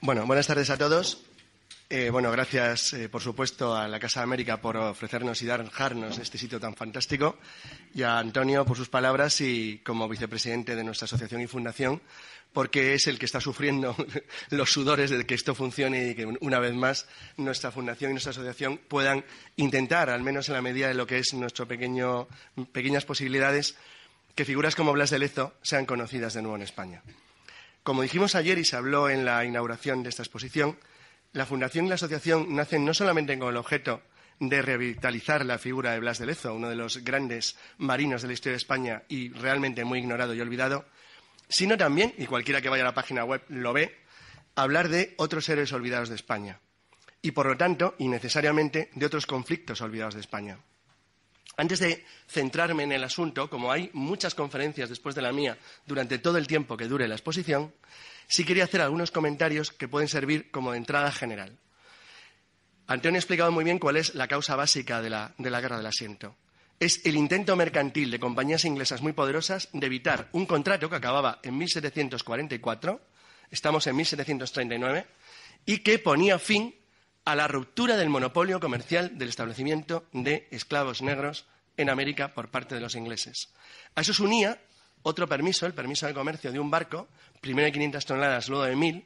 Bueno, buenas tardes a todos. Gracias, por supuesto, a la Casa de América por ofrecernos y dejarnos este sitio tan fantástico, y a Antonio por sus palabras y como vicepresidente de nuestra asociación y fundación, porque es el que está sufriendo los sudores de que esto funcione y que una vez más nuestra fundación y nuestra asociación puedan intentar, al menos en la medida de lo que es nuestras pequeñas posibilidades, que figuras como Blas de Lezo sean conocidas de nuevo en España. Como dijimos ayer y se habló en la inauguración de esta exposición, la Fundación y la Asociación nacen no solamente con el objeto de revitalizar la figura de Blas de Lezo, uno de los grandes marinos de la historia de España y realmente muy ignorado y olvidado, sino también, y cualquiera que vaya a la página web lo ve, hablar de otros héroes olvidados de España y, por lo tanto, y necesariamente, de otros conflictos olvidados de España. Antes de centrarme en el asunto, como hay muchas conferencias después de la mía durante todo el tiempo que dure la exposición, sí quería hacer algunos comentarios que pueden servir como de entrada general. Antonio ha explicado muy bien cuál es la causa básica de la Guerra del Asiento. Es el intento mercantil de compañías inglesas muy poderosas de evitar un contrato que acababa en 1744, estamos en 1739, y que ponía fin a la ruptura del monopolio comercial del establecimiento de esclavos negros en América por parte de los ingleses. A eso se unía otro permiso, el permiso de comercio de un barco, primero de 500 toneladas, luego de 1000,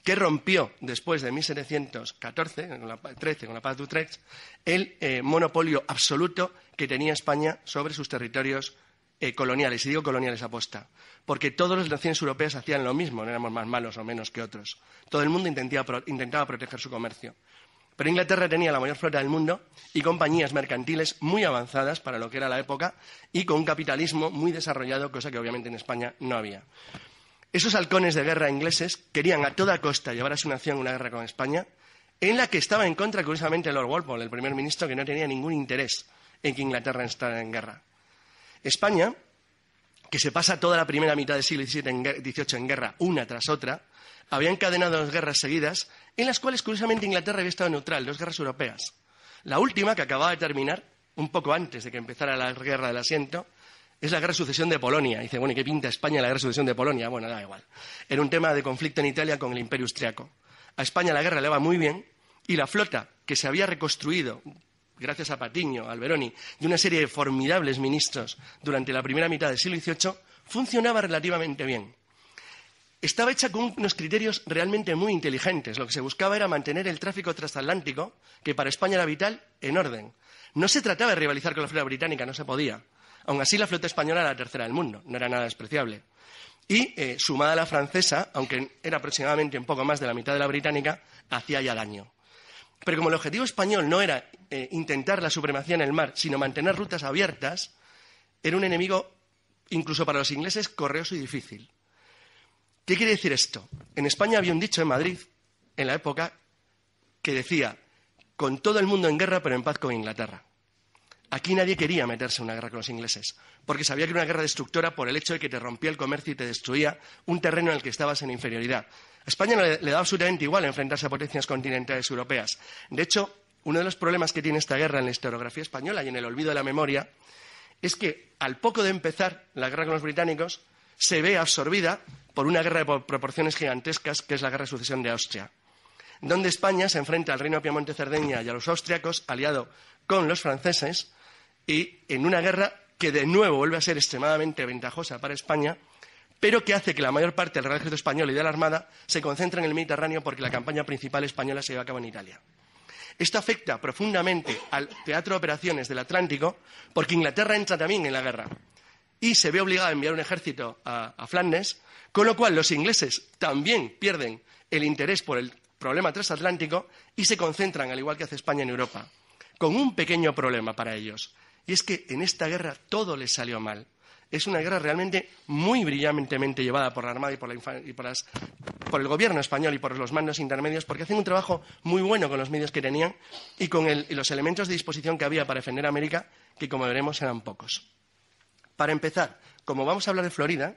que rompió después de 1714, con la paz de Utrecht, el monopolio absoluto que tenía España sobre sus territorios coloniales, y digo coloniales aposta, porque todas las naciones europeas hacían lo mismo, no éramos más malos o menos que otros. Todo el mundo intentaba proteger su comercio. Pero Inglaterra tenía la mayor flota del mundo y compañías mercantiles muy avanzadas para lo que era la época y con un capitalismo muy desarrollado, cosa que obviamente en España no había. Esos halcones de guerra ingleses querían a toda costa llevar a su nación una guerra con España, en la que estaba en contra, curiosamente, Lord Walpole, el primer ministro, que no tenía ningún interés en que Inglaterra entrara en guerra. España, que se pasa toda la primera mitad del siglo XVIII en guerra, una tras otra, había encadenado dos guerras seguidas, en las cuales, curiosamente, Inglaterra había estado neutral, dos guerras europeas. La última, que acababa de terminar, un poco antes de que empezara la Guerra del Asiento, es la Guerra de Sucesión de Polonia. Dice, bueno, ¿y qué pinta España en la Guerra de Sucesión de Polonia? Bueno, da igual. Era un tema de conflicto en Italia con el Imperio Austriaco. A España la guerra le va muy bien y la flota que se había reconstruido gracias a Patiño, a Alberoni y una serie de formidables ministros durante la primera mitad del siglo XVIII, funcionaba relativamente bien. Estaba hecha con unos criterios realmente muy inteligentes. Lo que se buscaba era mantener el tráfico transatlántico, que para España era vital, en orden. No se trataba de rivalizar con la flota británica, no se podía. Aun así, la flota española era la tercera del mundo, no era nada despreciable. Y, sumada a la francesa, aunque era aproximadamente un poco más de la mitad de la británica, hacía ya daño. Pero como el objetivo español no era intentar la supremacía en el mar, sino mantener rutas abiertas, era un enemigo, incluso para los ingleses, correoso y difícil. ¿Qué quiere decir esto? En España había un dicho en Madrid, en la época, que decía, con todo el mundo en guerra, pero en paz con Inglaterra. Aquí nadie quería meterse en una guerra con los ingleses, porque sabía que era una guerra destructora por el hecho de que te rompía el comercio y te destruía un terreno en el que estabas en inferioridad. A España le daba absolutamente igual enfrentarse a potencias continentales europeas. De hecho, uno de los problemas que tiene esta guerra en la historiografía española y en el olvido de la memoria es que, al poco de empezar la guerra con los británicos, se ve absorbida por una guerra de proporciones gigantescas, que es la Guerra de Sucesión de Austria, donde España se enfrenta al reino de Piamonte-Cerdeña y a los austriacos, aliado con los franceses, y en una guerra que de nuevo vuelve a ser extremadamente ventajosa para España, pero que hace que la mayor parte del Real Ejército Español y de la Armada se concentre en el Mediterráneo porque la campaña principal española se lleva a cabo en Italia. Esto afecta profundamente al teatro de operaciones del Atlántico porque Inglaterra entra también en la guerra y se ve obligada a enviar un ejército a Flandes, con lo cual los ingleses también pierden el interés por el problema transatlántico y se concentran, al igual que hace España, en Europa, con un pequeño problema para ellos. Y es que en esta guerra todo les salió mal. Es una guerra realmente muy brillantemente llevada por la Armada y por el gobierno español y por los mandos intermedios, porque hacen un trabajo muy bueno con los medios que tenían y con los elementos de disposición que había para defender a América, que como veremos eran pocos. Para empezar, como vamos a hablar de Florida,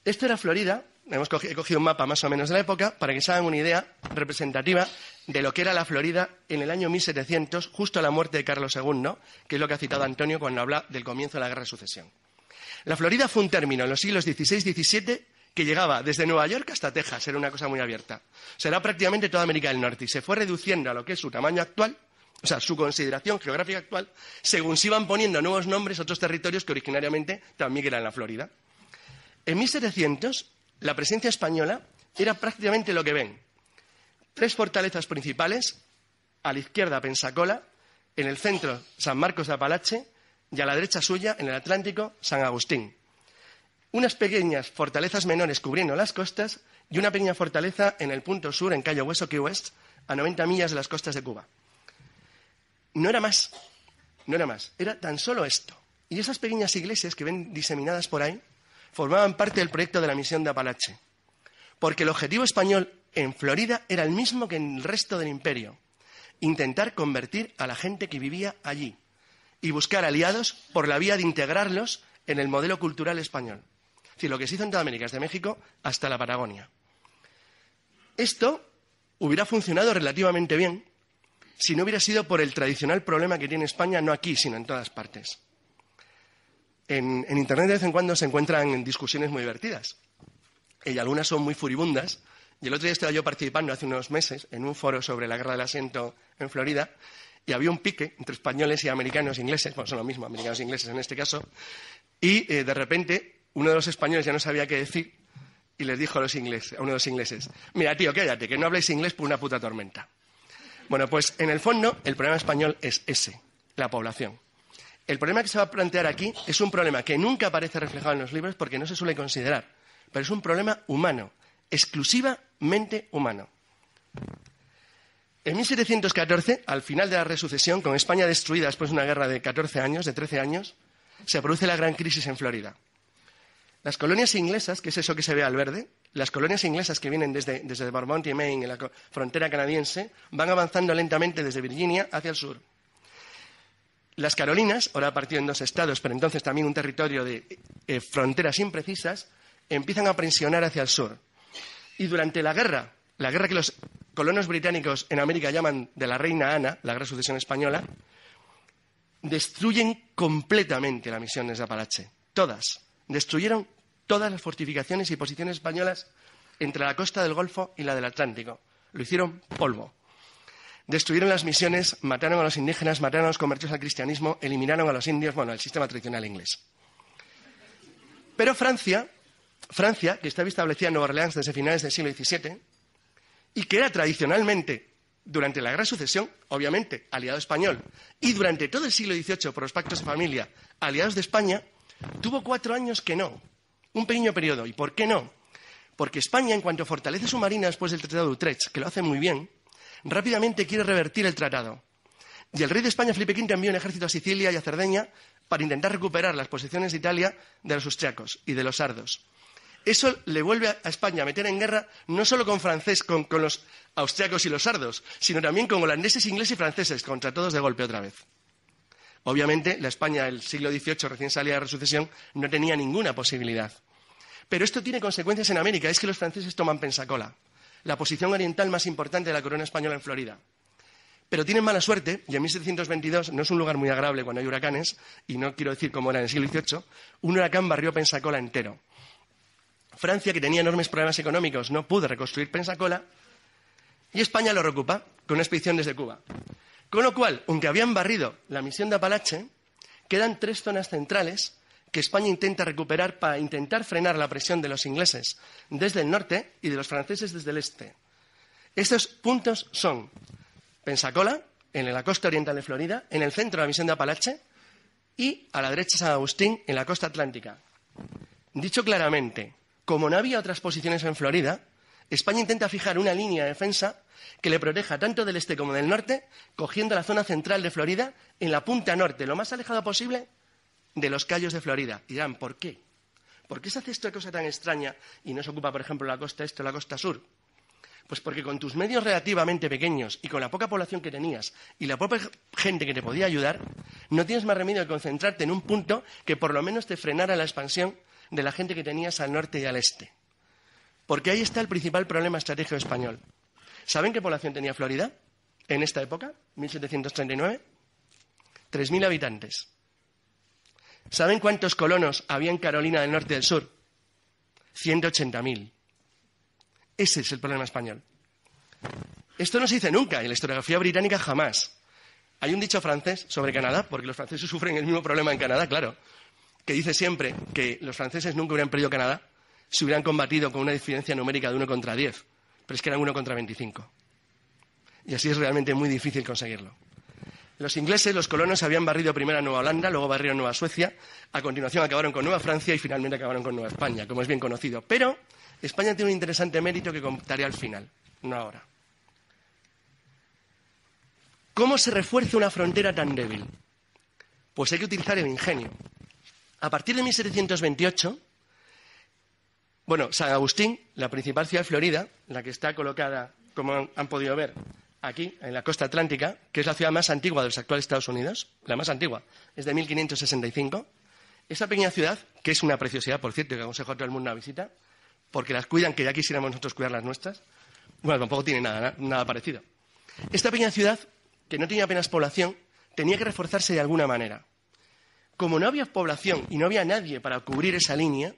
esto era Florida. He cogido un mapa más o menos de la época para que se hagan una idea representativa de lo que era la Florida en el año 1700, justo a la muerte de Carlos II, que es lo que ha citado Antonio cuando habla del comienzo de la Guerra de Sucesión. La Florida fue un término en los siglos XVI y XVII que llegaba desde Nueva York hasta Texas, era una cosa muy abierta. O sea, era prácticamente toda América del Norte y se fue reduciendo a lo que es su tamaño actual, o sea, su consideración geográfica actual, según se iban poniendo nuevos nombres a otros territorios que originariamente también eran la Florida. En 1700, la presencia española era prácticamente lo que ven. 3 fortalezas principales, a la izquierda Pensacola, en el centro San Marcos de Apalache y a la derecha suya, en el Atlántico, San Agustín. Unas pequeñas fortalezas menores cubriendo las costas y una pequeña fortaleza en el punto sur, en Cayo Hueso, Key West, a 90 millas de las costas de Cuba. No era más, era tan solo esto. Y esas pequeñas iglesias que ven diseminadas por ahí formaban parte del proyecto de la misión de Apalache, porque el objetivo español en Florida era el mismo que en el resto del imperio: intentar convertir a la gente que vivía allí y buscar aliados por la vía de integrarlos en el modelo cultural español. Es decir, lo que se hizo en toda América, desde México hasta la Patagonia. Esto hubiera funcionado relativamente bien si no hubiera sido por el tradicional problema que tiene España, no aquí, sino en todas partes. En Internet de vez en cuando se encuentran discusiones muy divertidas, y algunas son muy furibundas. Y el otro día estaba yo participando hace unos meses en un foro sobre la guerra del asiento en Florida, y había un pique entre españoles y americanos ingleses, bueno, son lo mismo, americanos e ingleses en este caso, y de repente uno de los españoles ya no sabía qué decir y les dijo a uno de los ingleses: mira, tío, cállate, que no habléis inglés por una puta tormenta. Bueno, pues en el fondo el problema español es ese, la población. El problema que se va a plantear aquí es un problema que nunca aparece reflejado en los libros porque no se suele considerar, pero es un problema humano, exclusivamente humano. En 1714, al final de la resucesión, con España destruida después de una guerra de 14 años, de 13 años, se produce la gran crisis en Florida. Las colonias inglesas, que es eso que se ve al verde, las colonias inglesas que vienen desde Vermont y Maine, en la frontera canadiense, van avanzando lentamente desde Virginia hacia el sur. Las Carolinas, ahora partido en 2 estados, pero entonces también un territorio de fronteras imprecisas, empiezan a presionar hacia el sur. Y durante la guerra que los colonos británicos en América llaman de la Reina Ana, la Guerra de Sucesión Española, destruyen completamente las misiones de Apalache. Todas. Destruyeron todas las fortificaciones y posiciones españolas entre la costa del Golfo y la del Atlántico. Lo hicieron polvo. Destruyeron las misiones, mataron a los indígenas, mataron a los convertidos al cristianismo, eliminaron a los indios, bueno, el sistema tradicional inglés. Pero Francia, que estaba establecida en Nueva Orleans desde finales del siglo XVII, y que era tradicionalmente, durante la Guerra de Sucesión, obviamente, aliado español, y durante todo el siglo XVIII, por los pactos de familia, aliados de España, tuvo 4 años que no. Un pequeño periodo. ¿Y por qué no? Porque España, en cuanto fortalece su marina después del Tratado de Utrecht, que lo hace muy bien, rápidamente quiere revertir el tratado. Y el rey de España, Felipe V, envía un ejército a Sicilia y a Cerdeña para intentar recuperar las posiciones de Italia de los austriacos y de los sardos. Eso le vuelve a España a meter en guerra no solo con los austriacos y los sardos, sino también con holandeses, ingleses y franceses, contra todos de golpe otra vez. Obviamente, la España del siglo XVIII, recién salida de la resucesión, no tenía ninguna posibilidad. Pero esto tiene consecuencias en América. Es que los franceses toman Pensacola, la posición oriental más importante de la corona española en Florida. Pero tienen mala suerte, y en 1722 no es un lugar muy agradable cuando hay huracanes, y no quiero decir cómo era en el siglo XVIII, un huracán barrió Pensacola entero. Francia, que tenía enormes problemas económicos, no pudo reconstruir Pensacola, y España lo reocupa con una expedición desde Cuba. Con lo cual, aunque habían barrido la misión de Apalache, quedan 3 zonas centrales que España intenta recuperar para intentar frenar la presión de los ingleses desde el norte y de los franceses desde el este. Estos puntos son Pensacola, en la costa oriental de Florida, en el centro de la misión de Apalache, y a la derecha San Agustín, en la costa atlántica. Dicho claramente, como no había otras posiciones en Florida, España intenta fijar una línea de defensa que le proteja tanto del este como del norte, cogiendo la zona central de Florida en la punta norte, lo más alejado posible de los Cayos de Florida. Y dirán, ¿por qué? ¿Por qué se hace esta cosa tan extraña y no se ocupa, por ejemplo, la costa este o la costa sur? Pues porque con tus medios relativamente pequeños y con la poca población que tenías y la poca gente que te podía ayudar, no tienes más remedio que concentrarte en un punto que por lo menos te frenara la expansión de la gente que tenías al norte y al este. Porque ahí está el principal problema estratégico español. ¿Saben qué población tenía Florida en esta época, 1739? 3.000 habitantes. ¿Saben cuántos colonos había en Carolina del Norte y del Sur? 180.000. Ese es el problema español. Esto no se dice nunca, en la historiografía británica jamás. Hay un dicho francés sobre Canadá, porque los franceses sufren el mismo problema en Canadá, claro, que dice siempre que los franceses nunca hubieran perdido Canadá si hubieran combatido con una diferencia numérica de 1 contra 10, pero es que eran 1 contra 25. Y así es realmente muy difícil conseguirlo. Los ingleses, los colonos, habían barrido primero a Nueva Holanda, luego barrieron Nueva Suecia, a continuación acabaron con Nueva Francia y finalmente acabaron con Nueva España, como es bien conocido. Pero España tiene un interesante mérito que contaré al final, no ahora. ¿Cómo se refuerza una frontera tan débil? Pues hay que utilizar el ingenio. A partir de 1728, San Agustín, la principal ciudad de Florida, la que está colocada, como han podido ver, aquí, en la costa atlántica, que es la ciudad más antigua de los actuales Estados Unidos, la más antigua, es de 1565. Esa pequeña ciudad, que es una preciosidad, por cierto, que aconsejo a todo el mundo una visita, porque las cuidan, que ya quisiéramos nosotros cuidar las nuestras, bueno, tampoco tiene nada parecido. Esta pequeña ciudad, que no tenía apenas población, tenía que reforzarse de alguna manera. Como no había población y no había nadie para cubrir esa línea,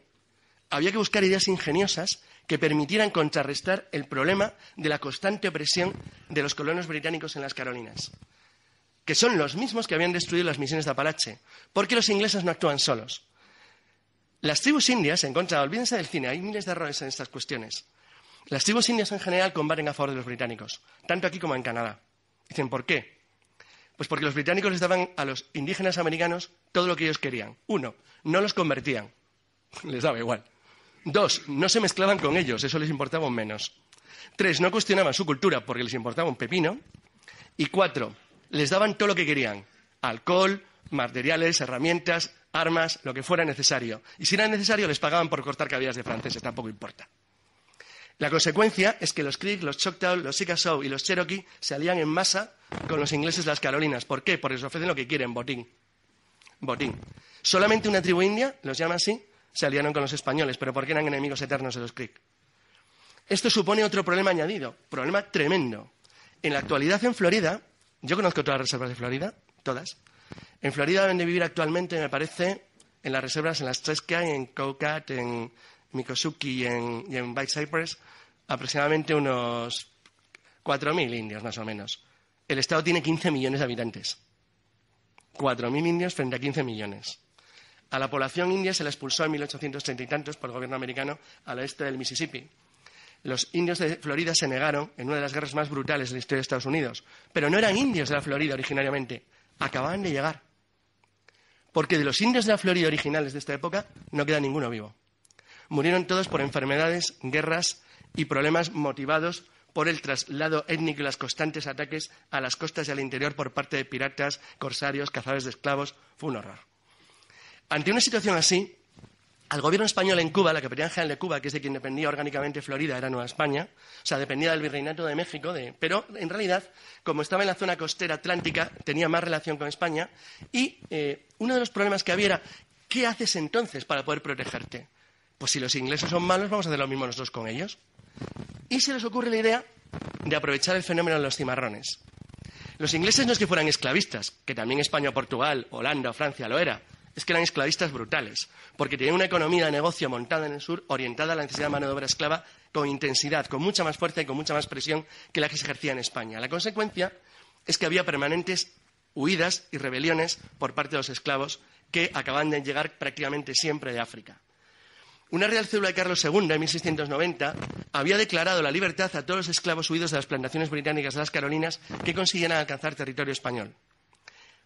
había que buscar ideas ingeniosas que permitieran contrarrestar el problema de la constante opresión de los colonos británicos en las Carolinas, que son los mismos que habían destruido las misiones de Apalache, porque los ingleses no actúan solos. Las tribus indias, en contra, olvídense del cine, hay miles de errores en estas cuestiones. Las tribus indias en general combaten a favor de los británicos, tanto aquí como en Canadá. Dicen, ¿por qué? Pues porque los británicos les daban a los indígenas americanos todo lo que ellos querían. 1, no los convertían, les daba igual. 2, no se mezclaban con ellos, eso les importaba un menos. 3, no cuestionaban su cultura porque les importaba un pepino. Y 4, les daban todo lo que querían, alcohol, materiales, herramientas, armas, lo que fuera necesario. Y si era necesario les pagaban por cortar cabillas de franceses, tampoco importa. La consecuencia es que los Creek, los Choctaw, los Chickasaw y los Cherokee se alían en masa con los ingleses de las Carolinas. ¿Por qué? Porque les ofrecen lo que quieren, botín. Botín. Solamente una tribu india, los llama así, se aliaron con los españoles, pero porque eran enemigos eternos de los Creek. Esto supone otro problema añadido, problema tremendo. En la actualidad en Florida, yo conozco todas las reservas de Florida, todas. En Florida deben de vivir actualmente, me parece, en las reservas, en las 3 que hay, en Cowcat, en Miccosukee y en White Cypress, aproximadamente unos 4.000 indios, más o menos. El Estado tiene 15 millones de habitantes. 4.000 indios frente a 15 millones. A la población india se la expulsó en 1830 y tantos por el gobierno americano al oeste del Mississippi. Los indios de Florida se negaron en una de las guerras más brutales de la historia de Estados Unidos. Pero no eran indios de la Florida originariamente. Acababan de llegar. Porque de los indios de la Florida originales de esta época no queda ninguno vivo. Murieron todos por enfermedades, guerras y problemas motivados por el traslado étnico y los constantes ataques a las costas y al interior por parte de piratas, corsarios, cazadores de esclavos. Fue un horror. Ante una situación así, al gobierno español en Cuba, la Capitanía General de Cuba, que es de quien dependía orgánicamente Florida, era Nueva España, o sea, dependía del Virreinato de México, pero en realidad, como estaba en la zona costera atlántica, tenía más relación con España, y uno de los problemas que había era, ¿qué haces entonces para poder protegerte? Pues si los ingleses son malos, vamos a hacer lo mismo nosotros con ellos. Y se les ocurre la idea de aprovechar el fenómeno de los cimarrones. Los ingleses no es que fueran esclavistas, que también España, Portugal, Holanda o Francia lo era, es que eran esclavistas brutales, porque tenían una economía de negocio montada en el sur, orientada a la necesidad de mano de obra esclava con intensidad, con mucha más fuerza y con mucha más presión que la que se ejercía en España. La consecuencia es que había permanentes huidas y rebeliones por parte de los esclavos que acababan de llegar prácticamente siempre de África. Una real cédula de Carlos II, en 1690, había declarado la libertad a todos los esclavos huidos de las plantaciones británicas de las Carolinas que consiguieran alcanzar territorio español.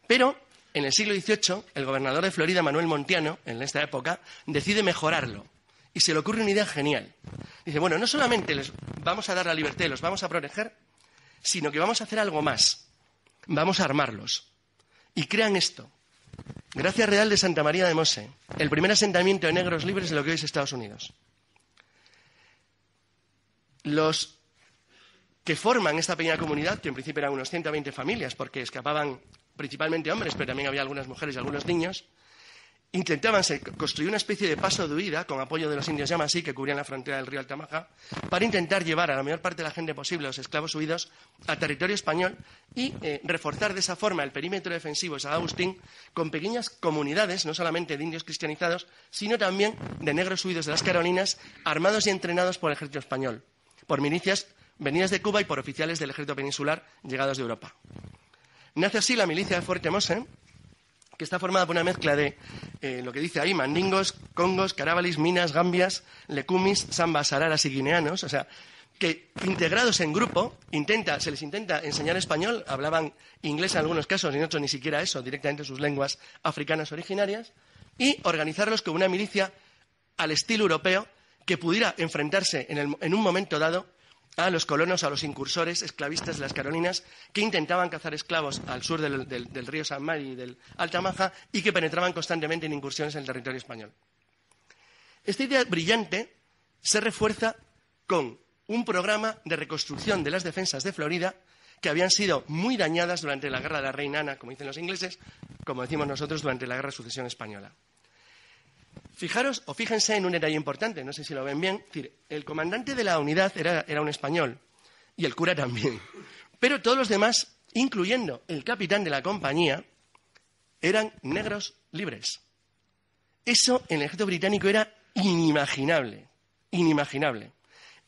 Pero en el siglo XVIII, el gobernador de Florida, Manuel Montiano, en esta época, decide mejorarlo. Y se le ocurre una idea genial. Dice, bueno, no solamente les vamos a dar la libertad y los vamos a proteger, sino que vamos a hacer algo más. Vamos a armarlos. Y crean esto. Gracia Real de Santa María de Mose, el primer asentamiento de negros libres de lo que hoy es Estados Unidos. Los que forman esta pequeña comunidad, que en principio eran unos 120 familias, porque escapaban principalmente hombres, pero también había algunas mujeres y algunos niños, intentaban construir una especie de paso de huida, con apoyo de los indios Yamasí, que cubrían la frontera del río Altamaha, para intentar llevar a la mayor parte de la gente posible, los esclavos huidos, a territorio español y reforzar de esa forma el perímetro defensivo de San Agustín con pequeñas comunidades, no solamente de indios cristianizados, sino también de negros huidos de las Carolinas, armados y entrenados por el ejército español, por milicias venidas de Cuba y por oficiales del ejército peninsular llegados de Europa. Nace así la milicia de Fuerte Mose, que está formada por una mezcla de lo que dice ahí, mandingos, congos, carábalis, minas, gambias, lecumis, zambas, araras y guineanos, o sea, que integrados en grupo se les intenta enseñar español, hablaban inglés en algunos casos y en otros ni siquiera eso, directamente sus lenguas africanas originarias, y organizarlos como una milicia al estilo europeo que pudiera enfrentarse en un momento dado a los colonos, a los incursores esclavistas de las Carolinas que intentaban cazar esclavos al sur del río San Mari y del Altamaha y que penetraban constantemente en incursiones en el territorio español. Esta idea brillante se refuerza con un programa de reconstrucción de las defensas de Florida que habían sido muy dañadas durante la Guerra de la Reina Ana, como dicen los ingleses, como decimos nosotros, durante la Guerra de Sucesión Española. Fijaros o fíjense en un detalle importante, no sé si lo ven bien, es decir, el comandante de la unidad era un español y el cura también, pero todos los demás, incluyendo el capitán de la compañía, eran negros libres. Eso en el ejército británico era inimaginable, inimaginable.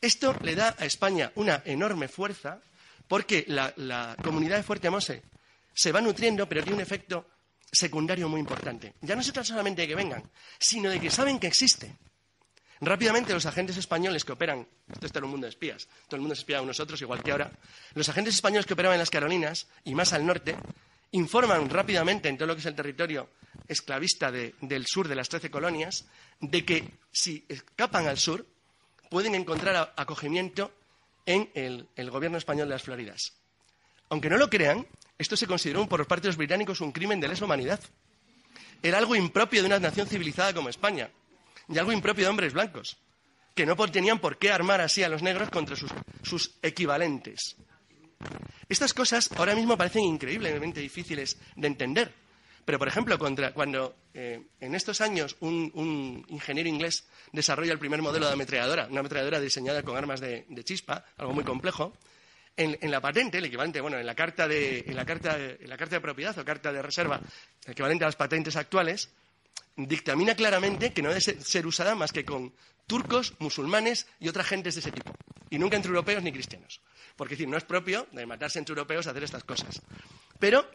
Esto le da a España una enorme fuerza porque la comunidad de Fuerte Mose se va nutriendo, pero tiene un efecto secundario muy importante. Ya no se trata solamente de que vengan, sino de que saben que existe. Rápidamente los agentes españoles que operan, esto está en un mundo de espías, todo el mundo se espía a unos otros igual que ahora, los agentes españoles que operaban en las Carolinas y más al norte, informan rápidamente en todo lo que es el territorio esclavista del sur de las 13 colonias, de que si escapan al sur pueden encontrar acogimiento en el gobierno español de las Floridas. Aunque no lo crean, esto se consideró por parte de los británicos un crimen de lesa humanidad. Era algo impropio de una nación civilizada como España y algo impropio de hombres blancos, que no tenían por qué armar así a los negros contra sus equivalentes. Estas cosas ahora mismo parecen increíblemente difíciles de entender, pero, por ejemplo, cuando en estos años un ingeniero inglés desarrolla el primer modelo de ametralladora, una ametralladora diseñada con armas de chispa, algo muy complejo, en la patente, el equivalente, bueno, en la carta de propiedad o carta de reserva, el equivalente a las patentes actuales, dictamina claramente que no debe ser usada más que con turcos, musulmanes y otras gentes de ese tipo, y nunca entre europeos ni cristianos. Porque, es decir, no es propio de matarse entre europeos hacer estas cosas. Pero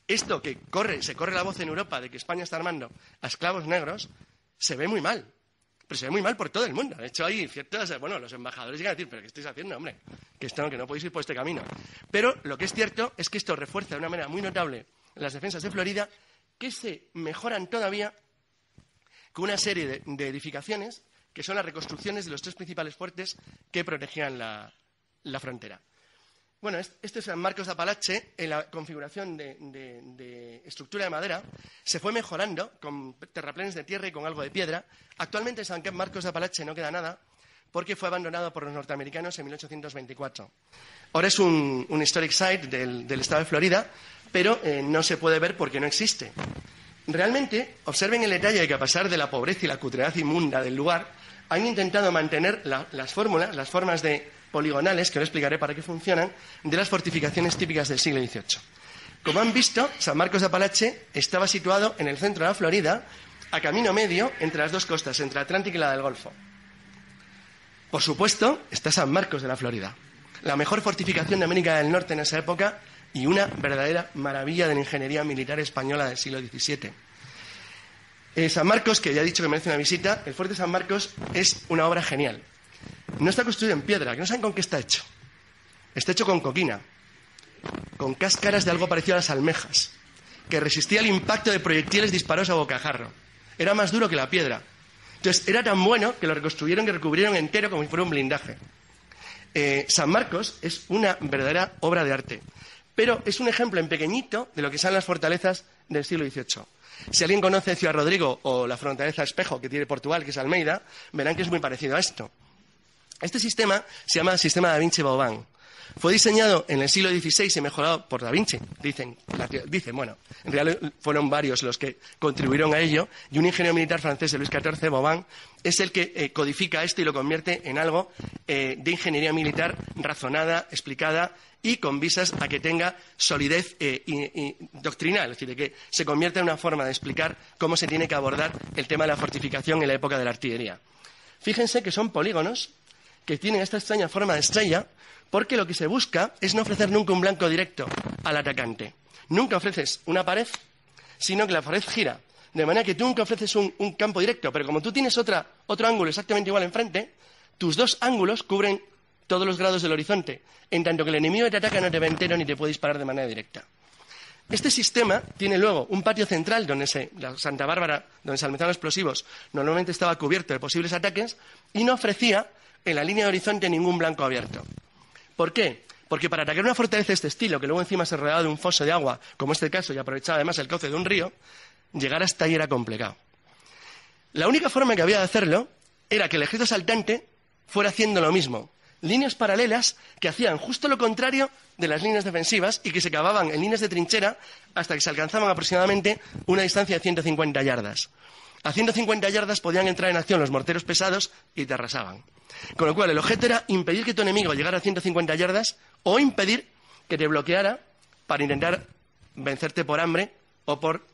esto que se corre la voz en Europa de que España está armando a esclavos negros, se ve muy mal. Pero se ve muy mal por todo el mundo. De hecho, hay ciertos, los embajadores llegan a decir, ¿pero qué estáis haciendo, hombre? Que no podéis ir por este camino. Pero lo que es cierto es que esto refuerza de una manera muy notable las defensas de Florida, que se mejoran todavía con una serie de edificaciones que son las reconstrucciones de los 3 principales fuertes que protegían la frontera. Bueno, este es San Marcos de Apalache. En la configuración de estructura de madera se fue mejorando con terraplenes de tierra y con algo de piedra. Actualmente San Marcos de Apalache no queda nada porque fue abandonado por los norteamericanos en 1824. Ahora es un historic site del estado de Florida, pero no se puede ver porque no existe. Realmente, observen el detalle de que a pesar de la pobreza y la cutredad inmunda del lugar, han intentado mantener las formas poligonales, que os explicaré para qué funcionan, de las fortificaciones típicas del siglo XVIII. Como han visto, San Marcos de Apalache estaba situado en el centro de la Florida, a camino medio entre las dos costas, entre el Atlántico y la del Golfo. Por supuesto, está San Marcos de la Florida, la mejor fortificación de América del Norte en esa época y una verdadera maravilla de la ingeniería militar española del siglo XVII. San Marcos, que ya he dicho que merece una visita, el fuerte San Marcos es una obra genial. No está construido en piedra, que no saben con qué está hecho. Está hecho con coquina, con cáscaras de algo parecido a las almejas, que resistía el impacto de proyectiles disparados a bocajarro. Era más duro que la piedra. Entonces, era tan bueno que lo reconstruyeron y recubrieron entero como si fuera un blindaje. San Marcos es una verdadera obra de arte, pero es un ejemplo en pequeñito de lo que son las fortalezas del siglo XVIII. Si alguien conoce Ciudad Rodrigo o la fortaleza Espejo, que tiene Portugal, que es Almeida, verán que es muy parecido a esto. Este sistema se llama sistema Da Vinci-Vauban. Fue diseñado en el siglo XVI y mejorado por Da Vinci. Dicen, bueno, en realidad fueron varios los que contribuyeron a ello, y un ingeniero militar francés, Luis XIV, Vauban, es el que codifica esto y lo convierte en algo de ingeniería militar razonada, explicada y con visas a que tenga solidez doctrinal, es decir, de que se convierta en una forma de explicar cómo se tiene que abordar el tema de la fortificación en la época de la artillería. Fíjense que son polígonos que tienen esta extraña forma de estrella, porque lo que se busca es no ofrecer nunca un blanco directo al atacante. Nunca ofreces una pared, sino que la pared gira. De manera que tú nunca ofreces un campo directo, pero como tú tienes otro ángulo exactamente igual enfrente, tus dos ángulos cubren todos los grados del horizonte, en tanto que el enemigo que te ataca no te ve entero ni te puede disparar de manera directa. Este sistema tiene luego un patio central donde la Santa Bárbara, donde se almacenaban explosivos, normalmente estaba cubierto de posibles ataques y no ofrecía en la línea de horizonte ningún blanco abierto. ¿Por qué? Porque para atacar una fortaleza de este estilo, que luego encima se rodeaba de un foso de agua, como este caso, y aprovechaba además el cauce de un río, llegar hasta ahí era complicado. La única forma que había de hacerlo era que el ejército asaltante fuera haciendo lo mismo. Líneas paralelas que hacían justo lo contrario de las líneas defensivas y que se acababan en líneas de trinchera hasta que se alcanzaban aproximadamente una distancia de 150 yardas. A 150 yardas podían entrar en acción los morteros pesados y te arrasaban. Con lo cual, el objeto era impedir que tu enemigo llegara a 150 yardas o impedir que te bloqueara para intentar vencerte por hambre o por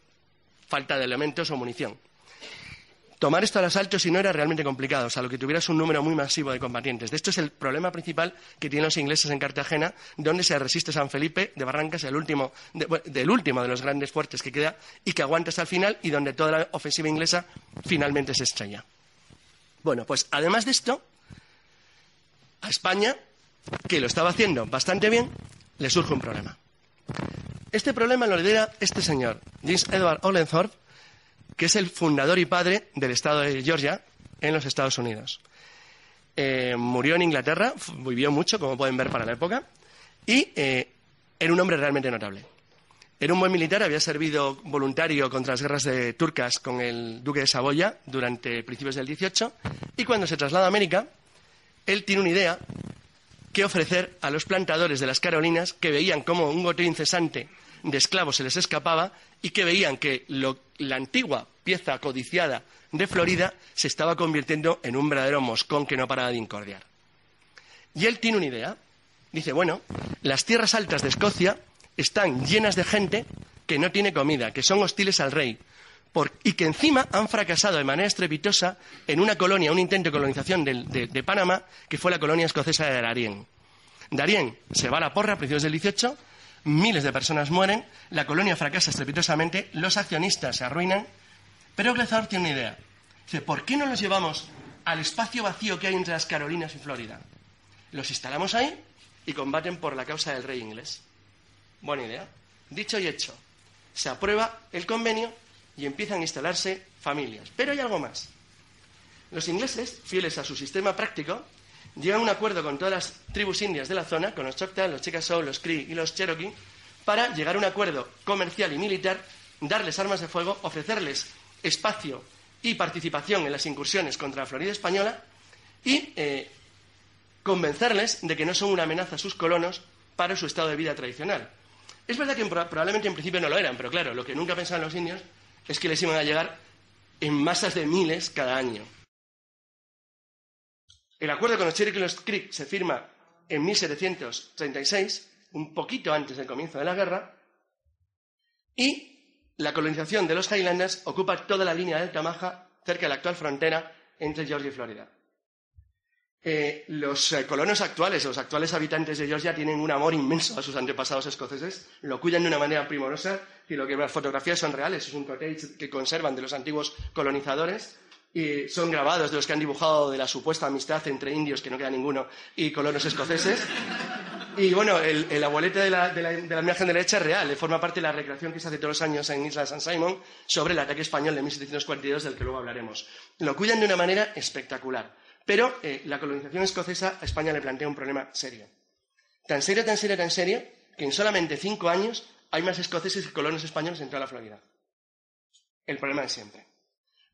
falta de elementos o munición. Tomar esto al asalto, si no, era realmente complicado, salvo que tuvieras un número muy masivo de combatientes. De esto es el problema principal que tienen los ingleses en Cartagena, donde se resiste San Felipe de Barrancas, del último de los grandes fuertes que queda y que aguanta hasta el final, y donde toda la ofensiva inglesa finalmente se estrella. Bueno, pues además de esto, a España, que lo estaba haciendo bastante bien, le surge un problema. Este problema lo lidera este señor, James Edward Oglethorpe, que es el fundador y padre del estado de Georgia en los Estados Unidos. Murió en Inglaterra, vivió mucho, como pueden ver para la época, y era un hombre realmente notable. Era un buen militar, había servido voluntario contra las guerras turcas con el duque de Saboya durante principios del 18, y cuando se traslada a América, él tiene una idea que ofrecer a los plantadores de las Carolinas, que veían como un goteo incesante de esclavos se les escapaba y que veían que la antigua pieza codiciada de Florida se estaba convirtiendo en un verdadero moscón que no paraba de incordiar. Y él tiene una idea. Dice, bueno, las tierras altas de Escocia están llenas de gente que no tiene comida, que son hostiles al rey, y que encima han fracasado de manera estrepitosa en una colonia, un intento de colonización de Panamá, que fue la colonia escocesa de Darien. Darien se va a la porra a principios del 18, miles de personas mueren, la colonia fracasa estrepitosamente, los accionistas se arruinan, pero Oglethorpe tiene una idea. Dice, ¿por qué no los llevamos al espacio vacío que hay entre las Carolinas y Florida? Los instalamos ahí y combaten por la causa del rey inglés. Buena idea. Dicho y hecho. Se aprueba el convenio y empiezan a instalarse familias. Pero hay algo más. Los ingleses, fieles a su sistema práctico, llegan a un acuerdo con todas las tribus indias de la zona, con los Choctaw, los Chickasaw, los Cree y los Cherokee, para llegar a un acuerdo comercial y militar, darles armas de fuego, ofrecerles espacio y participación en las incursiones contra la Florida española y convencerles de que no son una amenaza a sus colonos para su estado de vida tradicional. Es verdad que probablemente en principio no lo eran, pero claro, lo que nunca pensaban los indios es que les iban a llegar en masas de miles cada año. El acuerdo con los Cherokee y los Creek se firma en 1736, un poquito antes del comienzo de la guerra, y la colonización de los Highlanders ocupa toda la línea del Tamaja cerca de la actual frontera entre Georgia y Florida. Los colonos actuales, los actuales habitantes de Georgia, tienen un amor inmenso a sus antepasados escoceses, lo cuidan de una manera primorosa, y lo que las fotografías son reales, es un cottage que conservan de los antiguos colonizadores, y son grabados de los que han dibujado de la supuesta amistad entre indios, que no queda ninguno, y colonos escoceses. Y bueno, el abuelete de la imagen de la derecha es real, forma parte de la recreación que se hace todos los años en Isla San Simón sobre el ataque español de 1742, del que luego hablaremos. Lo cuidan de una manera espectacular. Pero la colonización escocesa a España le plantea un problema serio. Tan serio, tan serio, tan serio, que en solamente 5 años hay más escoceses que colonos españoles en toda la Florida. El problema de siempre.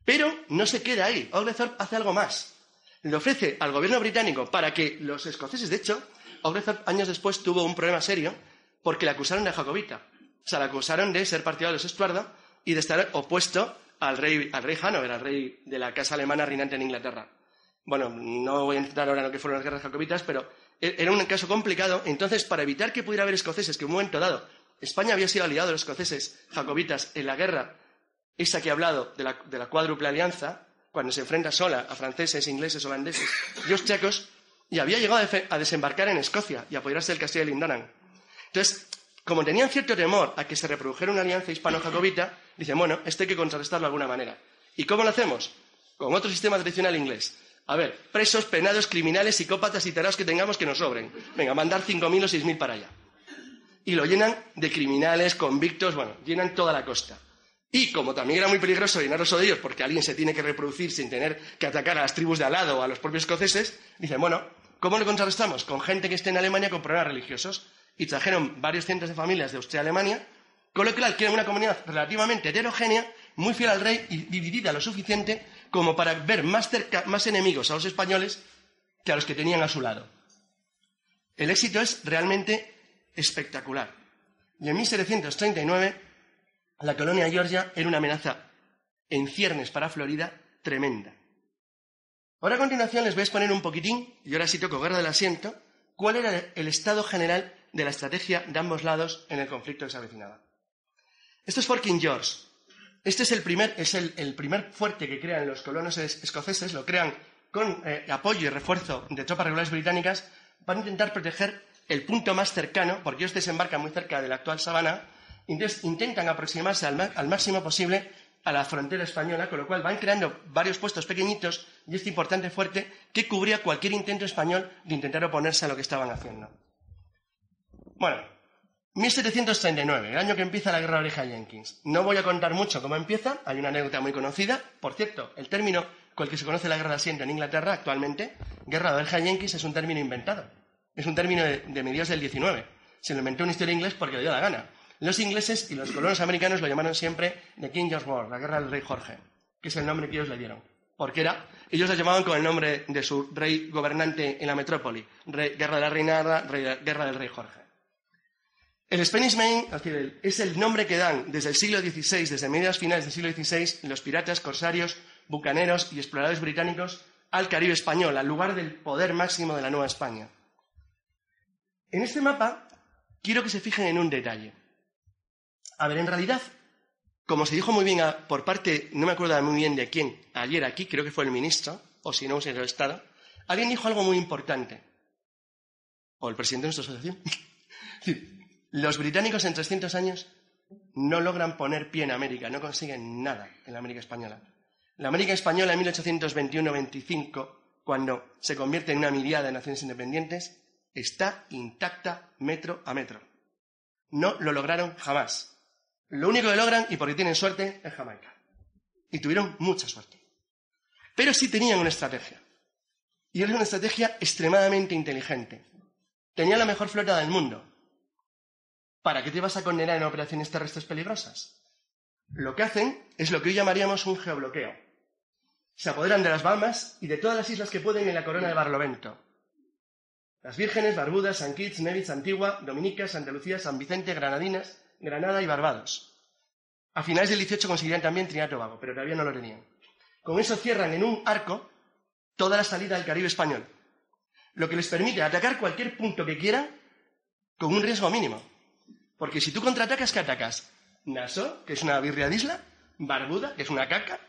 Pero no se queda ahí. Oglethorpe hace algo más. Le ofrece al gobierno británico para que los escoceses, de hecho, Oglethorpe años después tuvo un problema serio porque le acusaron de jacobita. O sea, le acusaron de ser partidario de los Estuardo y de estar opuesto al rey Hanover, al rey de la casa alemana reinante en Inglaterra. Bueno, no voy a entrar ahora en lo que fueron las guerras jacobitas, pero era un caso complicado. Entonces, para evitar que pudiera haber escoceses, que en un momento dado España había sido aliado de los escoceses jacobitas en la guerra, esa que he hablado, de la cuádruple alianza, cuando se enfrenta sola a franceses, ingleses, holandeses y austriacos, y había llegado a desembarcar en Escocia y a apoderarse del castillo de Lindonan. Entonces, como tenían cierto temor a que se reprodujera una alianza hispano-jacobita, dicen, bueno, esto hay que contrarrestarlo de alguna manera. ¿Y cómo lo hacemos? Con otro sistema tradicional inglés. A ver, presos, penados, criminales, psicópatas y tarados que tengamos que nos sobren. Venga, mandar 5.000 o 6.000 para allá. Y lo llenan de criminales, convictos, bueno, llenan toda la costa. Y como también era muy peligroso llenarlos de ellos, porque alguien se tiene que reproducir sin tener que atacar a las tribus de al lado o a los propios escoceses, dicen, bueno, ¿cómo lo contrarrestamos? Con gente que esté en Alemania con problemas religiosos. Y trajeron varios cientos de familias de Austria-Alemania, con lo cual quieren una comunidad relativamente heterogénea, muy fiel al rey y dividida lo suficiente como para ver más enemigos a los españoles que a los que tenían a su lado. El éxito es realmente espectacular. Y en 1739, la colonia Georgia era una amenaza en ciernes para Florida tremenda. Ahora a continuación les voy a exponer un poquitín, y ahora sí toco guerra del asiento, cuál era el estado general de la estrategia de ambos lados en el conflicto que se avecinaba. Esto es Fort King George. Este es el primer fuerte que crean los colonos escoceses, lo crean con apoyo y refuerzo de tropas regulares británicas para intentar proteger el punto más cercano, porque ellos desembarcan muy cerca de la actual Savannah, entonces intentan aproximarse al máximo posible a la frontera española, con lo cual van creando varios puestos pequeñitos y este importante fuerte que cubría cualquier intento español de intentar oponerse a lo que estaban haciendo. Bueno, 1739, el año que empieza la guerra de Oreja-Jenkins. No voy a contar mucho cómo empieza, hay una anécdota muy conocida. Por cierto, el término con el que se conoce la guerra de asiento en Inglaterra actualmente, guerra de Oreja-Jenkins, es un término inventado. Es un término de mediados del 19. Se lo inventó un historiador inglés porque le dio la gana. Los ingleses y los colonos americanos lo llamaron siempre The King George War, la guerra del rey Jorge, que es el nombre que ellos le dieron. Porque ellos la llamaban con el nombre de su rey gobernante en la metrópoli, guerra de la reinada, guerra del rey Jorge. El Spanish Main es el nombre que dan desde el siglo XVI, desde mediados finales del siglo XVI, los piratas, corsarios, bucaneros y exploradores británicos al Caribe español, al lugar del poder máximo de la Nueva España. En este mapa quiero que se fijen en un detalle. A ver, en realidad, como se dijo muy bien por parte, no me acuerdo muy bien de quién, ayer aquí, creo que fue el ministro, o si no, un secretario de Estado, alguien dijo algo muy importante. O el presidente de nuestra asociación. Los británicos en 300 años no logran poner pie en América, no consiguen nada en la América española. La América española en 1821-25, cuando se convierte en una miriada de naciones independientes, está intacta metro a metro. No lo lograron jamás. Lo único que logran, y porque tienen suerte, es Jamaica. Y tuvieron mucha suerte. Pero sí tenían una estrategia. Y era una estrategia extremadamente inteligente. Tenían la mejor flota del mundo. ¿Para qué te vas a condenar en operaciones terrestres peligrosas? Lo que hacen es lo que hoy llamaríamos un geobloqueo. Se apoderan de las Bahamas y de todas las islas que pueden en la corona de Barlovento. Las Vírgenes, Barbudas, San Kitts, Nevis, Antigua, Dominica, Santa Lucía, San Vicente, Granadinas, Granada y Barbados. A finales del 18 conseguirían también Trinidad y Tobago, pero todavía no lo tenían. Con eso cierran en un arco toda la salida del Caribe español, lo que les permite atacar cualquier punto que quieran con un riesgo mínimo. Porque si tú contraatacas, ¿qué atacas? Nassau, que es una birria de isla, Barbuda, que es una caca,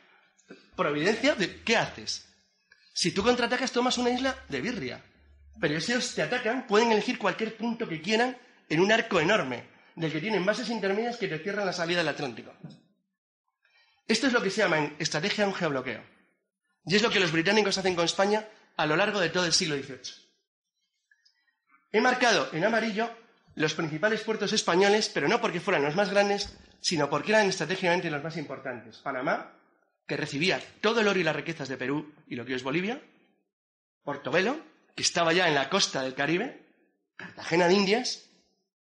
Providencia, ¿qué haces? Si tú contraatacas, tomas una isla de birria. Pero si ellos te atacan, pueden elegir cualquier punto que quieran en un arco enorme, del que tienen bases intermedias que te cierran la salida del Atlántico. Esto es lo que se llama en estrategia un geobloqueo. Y es lo que los británicos hacen con España a lo largo de todo el siglo XVIII. He marcado en amarillo los principales puertos españoles, pero no porque fueran los más grandes, sino porque eran estratégicamente los más importantes. Panamá, que recibía todo el oro y las riquezas de Perú y lo que hoy es Bolivia. Portobelo, que estaba ya en la costa del Caribe. Cartagena de Indias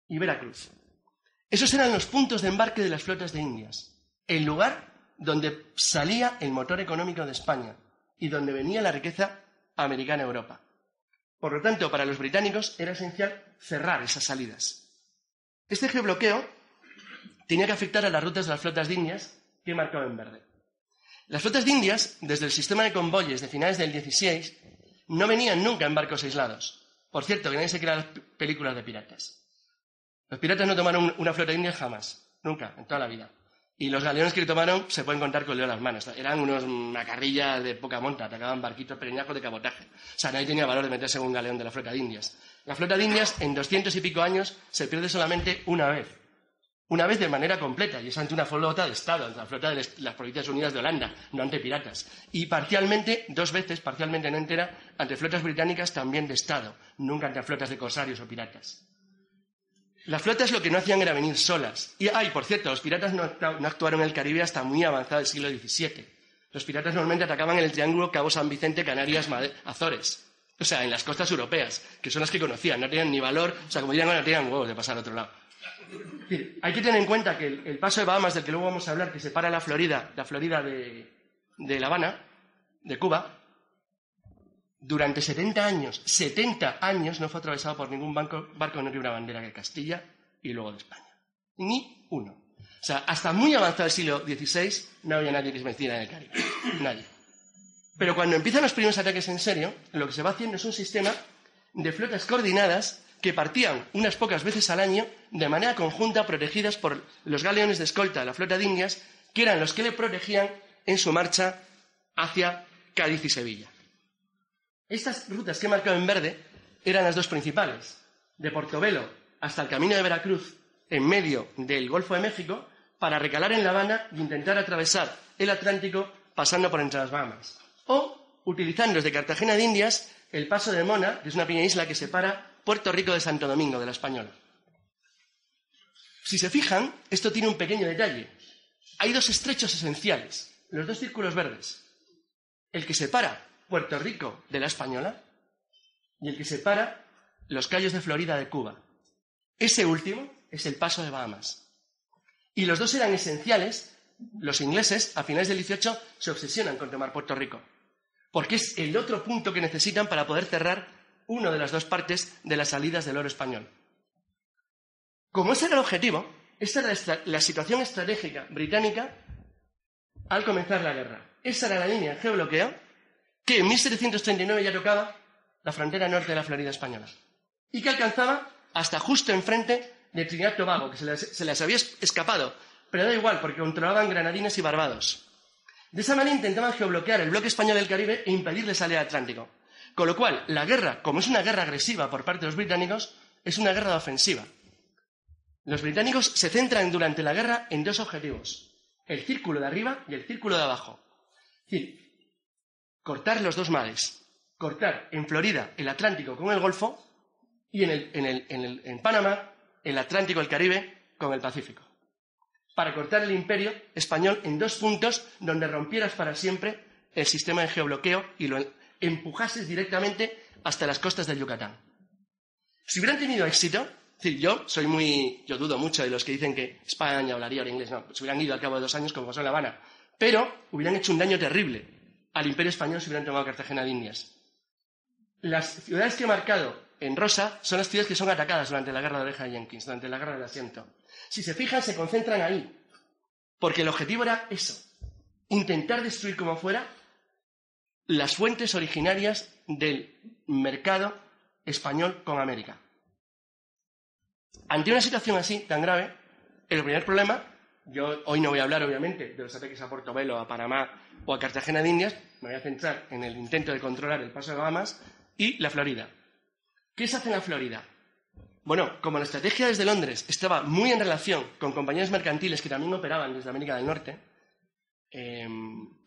y Veracruz. Esos eran los puntos de embarque de las flotas de Indias, el lugar donde salía el motor económico de España y donde venía la riqueza americana a Europa. Por lo tanto, para los británicos era esencial cerrar esas salidas. Este geobloqueo tenía que afectar a las rutas de las flotas de Indias que he marcado en verde. Las flotas de Indias, desde el sistema de convoyes de finales del 16, no venían nunca en barcos aislados. Por cierto, que nadie se crea las películas de piratas. Los piratas no tomaron una flota de Indias jamás, nunca, en toda la vida. Y los galeones que tomaron se pueden contar con el dedo de las manos. Eran unos macarrillas de poca monta, atacaban barquitos pequeñajos de cabotaje. O sea, nadie tenía valor de meterse en un galeón de la flota de Indias. La flota de Indias, en 200 y pico años, se pierde solamente una vez. Una vez de manera completa, y es ante una flota de Estado, ante la flota de las Provincias Unidas de Holanda, no ante piratas. Y parcialmente, 2 veces, parcialmente no entera, ante flotas británicas también de Estado, nunca ante flotas de corsarios o piratas. Las flotas lo que no hacían era venir solas. Y, por cierto, los piratas no actuaron en el Caribe hasta muy avanzado el siglo XVII. Los piratas normalmente atacaban en el triángulo Cabo San Vicente, Canarias, Azores. O sea, en las costas europeas, que son las que conocían. No tenían ni valor, o sea, como dirían, no tenían huevos de pasar al otro lado. Es decir, hay que tener en cuenta que el paso de Bahamas, del que luego vamos a hablar, que separa la Florida de La Habana, de Cuba, durante 70 años no fue atravesado por ningún barco no una bandera de Castilla y luego de España. Ni uno. O sea, hasta muy avanzado el siglo XVI no había nadie que se metiera en el Caribe. Nadie. Pero cuando empiezan los primeros ataques en serio, lo que se va haciendo es un sistema de flotas coordinadas que partían unas pocas veces al año de manera conjunta, protegidas por los galeones de escolta de la flota de Indias, que eran los que le protegían en su marcha hacia Cádiz y Sevilla. Estas rutas que he marcado en verde eran las 2 principales, de Portobelo hasta el camino de Veracruz, en medio del Golfo de México, para recalar en La Habana e intentar atravesar el Atlántico pasando por entre las Bahamas. O, utilizando desde Cartagena de Indias, el paso de Mona, que es una pequeña isla que separa Puerto Rico de Santo Domingo, de la Española. Si se fijan, esto tiene un pequeño detalle. Hay 2 estrechos esenciales, los 2 círculos verdes. El que separa Puerto Rico de la Española y el que separa los Cayos de Florida de Cuba. Ese último es el paso de Bahamas. Y los 2 eran esenciales. Los ingleses, a finales del 18, se obsesionan con tomar Puerto Rico, porque es el otro punto que necesitan para poder cerrar una de las 2 partes de las salidas del oro español. Como ese era el objetivo, esta era la situación estratégica británica al comenzar la guerra. Esa era la línea de geobloqueo que en 1739 ya tocaba la frontera norte de la Florida española y que alcanzaba hasta justo enfrente de Trinidad y Tobago, que se les había escapado, pero da igual, porque controlaban Granadinas y Barbados. De esa manera intentaban geobloquear el bloque español del Caribe e impedirle salir al Atlántico. Con lo cual, la guerra, como es una guerra agresiva por parte de los británicos, es una guerra de ofensiva. Los británicos se centran durante la guerra en 2 objetivos: el círculo de arriba y el círculo de abajo. Es decir, cortar los 2 mares, cortar en Florida el Atlántico con el Golfo y en Panamá el Atlántico y el Caribe con el Pacífico, para cortar el imperio español en 2 puntos donde rompieras para siempre el sistema de geobloqueo y lo empujases directamente hasta las costas del Yucatán. Si hubieran tenido éxito, es decir, yo dudo mucho de los que dicen que España hablaría ahora inglés, no, se hubieran ido al cabo de 2 años como pasó en La Habana, pero hubieran hecho un daño terrible al imperio español si hubieran tomado Cartagena de Indias. Las ciudades que he marcado en rosa son las ciudades que son atacadas durante la guerra de Oreja de Jenkins, durante la guerra del Asiento. Si se fijan, se concentran ahí, porque el objetivo era eso, intentar destruir como fuera las fuentes originarias del mercado español con América. Ante una situación así, tan grave, el primer problema, yo hoy no voy a hablar, obviamente, de los ataques a Portobelo, a Panamá o a Cartagena de Indias, me voy a centrar en el intento de controlar el paso de Bahamas y la Florida. ¿Qué se hace en la Florida? Bueno, como la estrategia desde Londres estaba muy en relación con compañías mercantiles que también operaban desde América del Norte,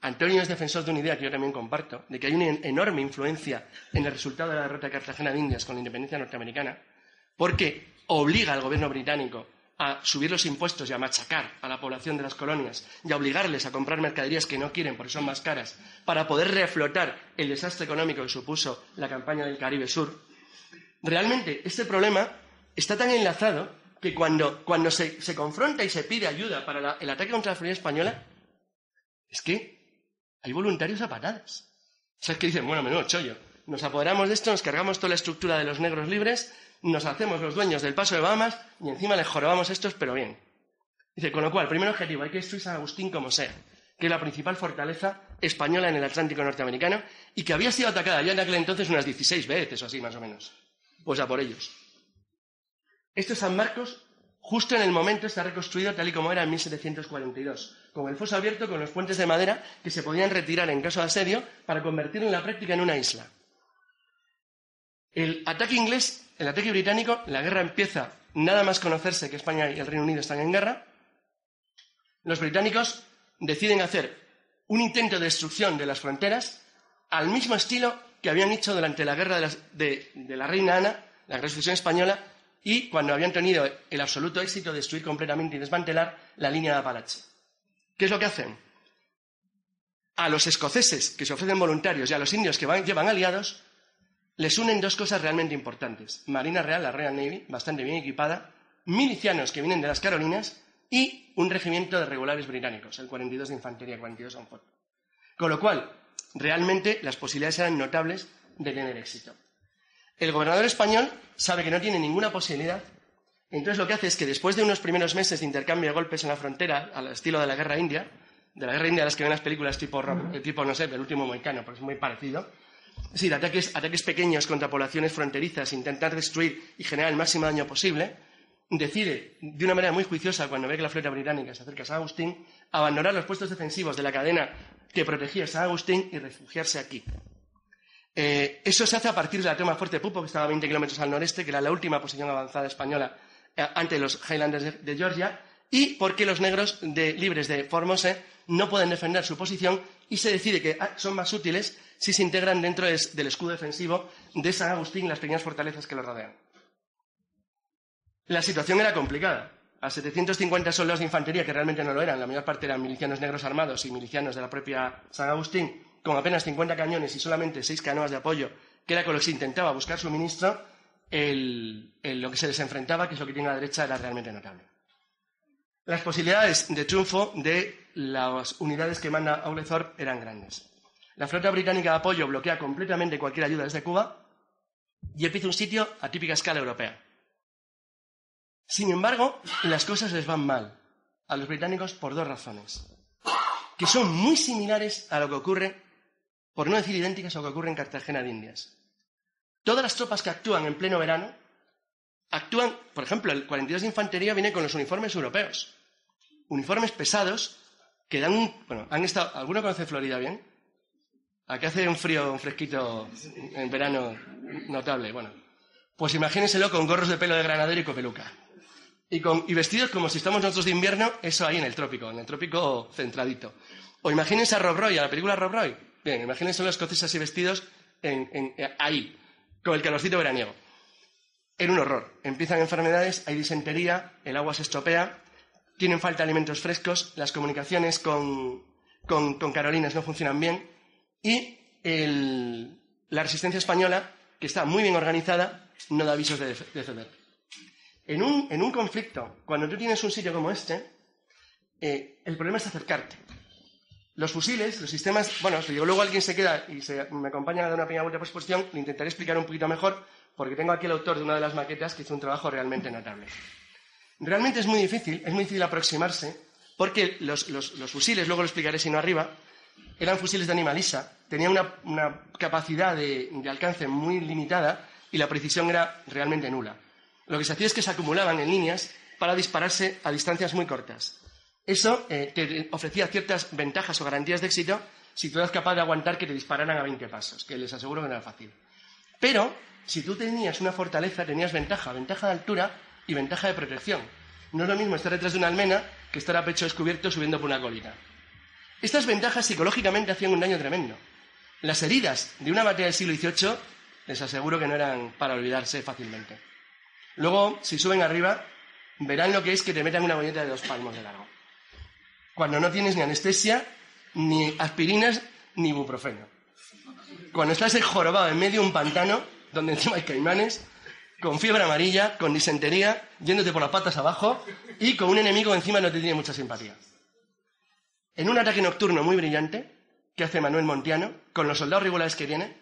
Antonio es defensor de una idea que yo también comparto, de que hay una enorme influencia en el resultado de la derrota de Cartagena de Indias con la independencia norteamericana, porque obliga al gobierno británico a subir los impuestos y a machacar a la población de las colonias y a obligarles a comprar mercaderías que no quieren porque son más caras para poder reflotar el desastre económico que supuso la campaña del Caribe Sur. Realmente este problema está tan enlazado que cuando se confronta y se pide ayuda para el ataque contra la Florida española, es que hay voluntarios a patadas. O sea, es que dicen, bueno, menudo chollo, nos apoderamos de esto, nos cargamos toda la estructura de los negros libres, nos hacemos los dueños del Paso de Bahamas y encima les jorobamos estos, pero bien. Dice, con lo cual, primer objetivo, hay que destruir San Agustín como sea, que es la principal fortaleza española en el Atlántico norteamericano y que había sido atacada ya en aquel entonces unas 16 veces o así, más o menos. Pues a por ellos. Esto es San Marcos, justo en el momento está reconstruido tal y como era en 1742, con el foso abierto, con los puentes de madera que se podían retirar en caso de asedio para convertirlo en la práctica en una isla. El ataque inglés, el ataque británico, la guerra empieza nada más conocerse que España y el Reino Unido están en guerra. Los británicos deciden hacer un intento de destrucción de las fronteras al mismo estilo que habían hecho durante la guerra de la reina Ana, la Revolución Española, y cuando habían tenido el absoluto éxito de destruir completamente y desmantelar la línea de Apalache. ¿Qué es lo que hacen? A los escoceses que se ofrecen voluntarios y a los indios que llevan aliados, les unen dos cosas realmente importantes. Marina Real, la Royal Navy, bastante bien equipada, milicianos que vienen de las Carolinas y un regimiento de regulares británicos, el 42 de Infantería, 42 Sanford. Con lo cual, realmente las posibilidades eran notables de tener éxito. El gobernador español sabe que no tiene ninguna posibilidad, entonces lo que hace es que después de unos primeros meses de intercambio de golpes en la frontera, al estilo de la Guerra India, de las que ven las películas tipo, no sé, El último mohicano, porque es muy parecido, es decir, ataques pequeños contra poblaciones fronterizas, intentar destruir y generar el máximo daño posible, decide, de una manera muy juiciosa, cuando ve que la flota británica se acerca a San Agustín, abandonar los puestos defensivos de la cadena que protegía a San Agustín y refugiarse aquí. Eso se hace a partir de la toma de Fuerte Pupo, que estaba a 20 kilómetros al noreste, que era la última posición avanzada española ante los Highlanders de Georgia, y porque los negros libres de Formose no pueden defender su posición y se decide que son más útiles si se integran dentro del escudo defensivo de San Agustín y las pequeñas fortalezas que lo rodean. La situación era complicada. A 750 soldados de infantería, que realmente no lo eran, la mayor parte eran milicianos negros armados y milicianos de la propia San Agustín, con apenas 50 cañones y solamente 6 canoas de apoyo, que era con lo que se intentaba buscar suministro, lo que se les enfrentaba, que es lo que tiene la derecha, era realmente notable. Las posibilidades de triunfo de las unidades que manda Oglethorpe eran grandes. La flota británica de apoyo bloquea completamente cualquier ayuda desde Cuba y empieza un sitio a típica escala europea. Sin embargo, las cosas les van mal a los británicos por dos razones, que son muy similares a lo que ocurre, por no decir idénticas a lo que ocurre en Cartagena de Indias. Todas las tropas que actúan en pleno verano, actúan, por ejemplo, el 42 de Infantería viene con los uniformes europeos, uniformes pesados que dan ¿alguno conoce Florida bien? Aquí hace un frío, un fresquito en verano notable. Bueno, pues imagínenselo con gorros de pelo de granadero y copeluca. Y vestidos como si estamos nosotros de invierno, eso ahí en el trópico centradito. O imagínense a Rob Roy, a la película Rob Roy. Bien, imagínense los escoceses así vestidos ahí, con el calorcito veraniego. Era un horror. Empiezan enfermedades, hay disentería, el agua se estropea, tienen falta de alimentos frescos, las comunicaciones con Carolinas no funcionan bien y la resistencia española, que está muy bien organizada, no da avisos de ceder. En un conflicto, cuando tú tienes un sitio como este, el problema es acercarte. Los fusiles, los sistemas... Bueno, si luego alguien se queda y me acompaña a dar una pequeña vuelta por exposición, le intentaré explicar un poquito mejor, porque tengo aquí el autor de una de las maquetas que hizo un trabajo realmente notable. Realmente es muy difícil aproximarse, porque los fusiles, luego lo explicaré si no arriba, eran fusiles de animalisa, tenían una capacidad de alcance muy limitada y la precisión era realmente nula. Lo que se hacía es que se acumulaban en líneas para dispararse a distancias muy cortas. Eso te ofrecía ciertas ventajas o garantías de éxito si tú eras capaz de aguantar que te dispararan a 20 pasos, que les aseguro que no era fácil. Pero, si tú tenías una fortaleza, tenías ventaja de altura y ventaja de protección. No es lo mismo estar detrás de una almena que estar a pecho descubierto subiendo por una colina. Estas ventajas psicológicamente hacían un daño tremendo. Las heridas de una batalla del siglo XVIII, les aseguro que no eran para olvidarse fácilmente. Luego, si suben arriba, verán lo que es que te metan una bolleta de 2 palmos de largo. Cuando no tienes ni anestesia, ni aspirinas, ni ibuprofeno. Cuando estás jorobado en medio de un pantano, donde encima hay caimanes, con fiebre amarilla, con disentería, yéndote por las patas abajo, y con un enemigo que encima no te tiene mucha simpatía. En un ataque nocturno muy brillante, que hace Manuel Montiano, con los soldados regulares que tiene,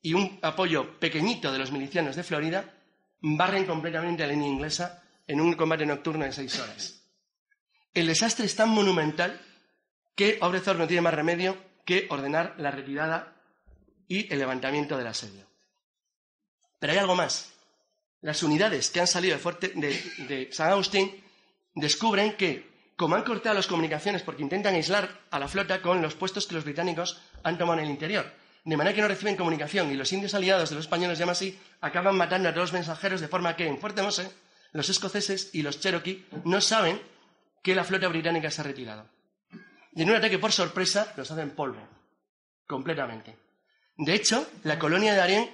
y un apoyo pequeñito de los milicianos de Florida barren completamente a la línea inglesa en un combate nocturno de 6 horas. El desastre es tan monumental que Obrezor no tiene más remedio que ordenar la retirada y el levantamiento del asedio. Pero hay algo más. Las unidades que han salido de San Agustín descubren que, como han cortado las comunicaciones porque intentan aislar a la flota con los puestos que los británicos han tomado en el interior, de manera que no reciben comunicación, y los indios aliados de los españoles, llama así, acaban matando a todos los mensajeros, de forma que en Fuerte Mose los escoceses y los cherokee no saben que la flota británica se ha retirado. Y en un ataque por sorpresa los hacen polvo, completamente. De hecho, la colonia de Darien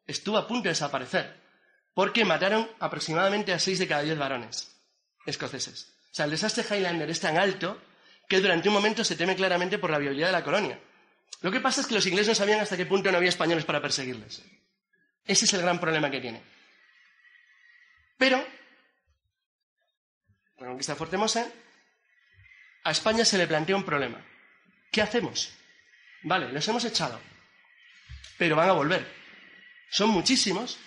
estuvo a punto de desaparecer, porque mataron aproximadamente a 6 de cada 10 varones escoceses. O sea, el desastre Highlander es tan alto que durante un momento se teme claramente por la viabilidad de la colonia. Lo que pasa es que los ingleses no sabían hasta qué punto no había españoles para perseguirles. Ese es el gran problema que tiene. Pero, con la conquista de Fuerte Mose, a España se le plantea un problema. ¿Qué hacemos? Vale, los hemos echado, pero van a volver. Son muchísimos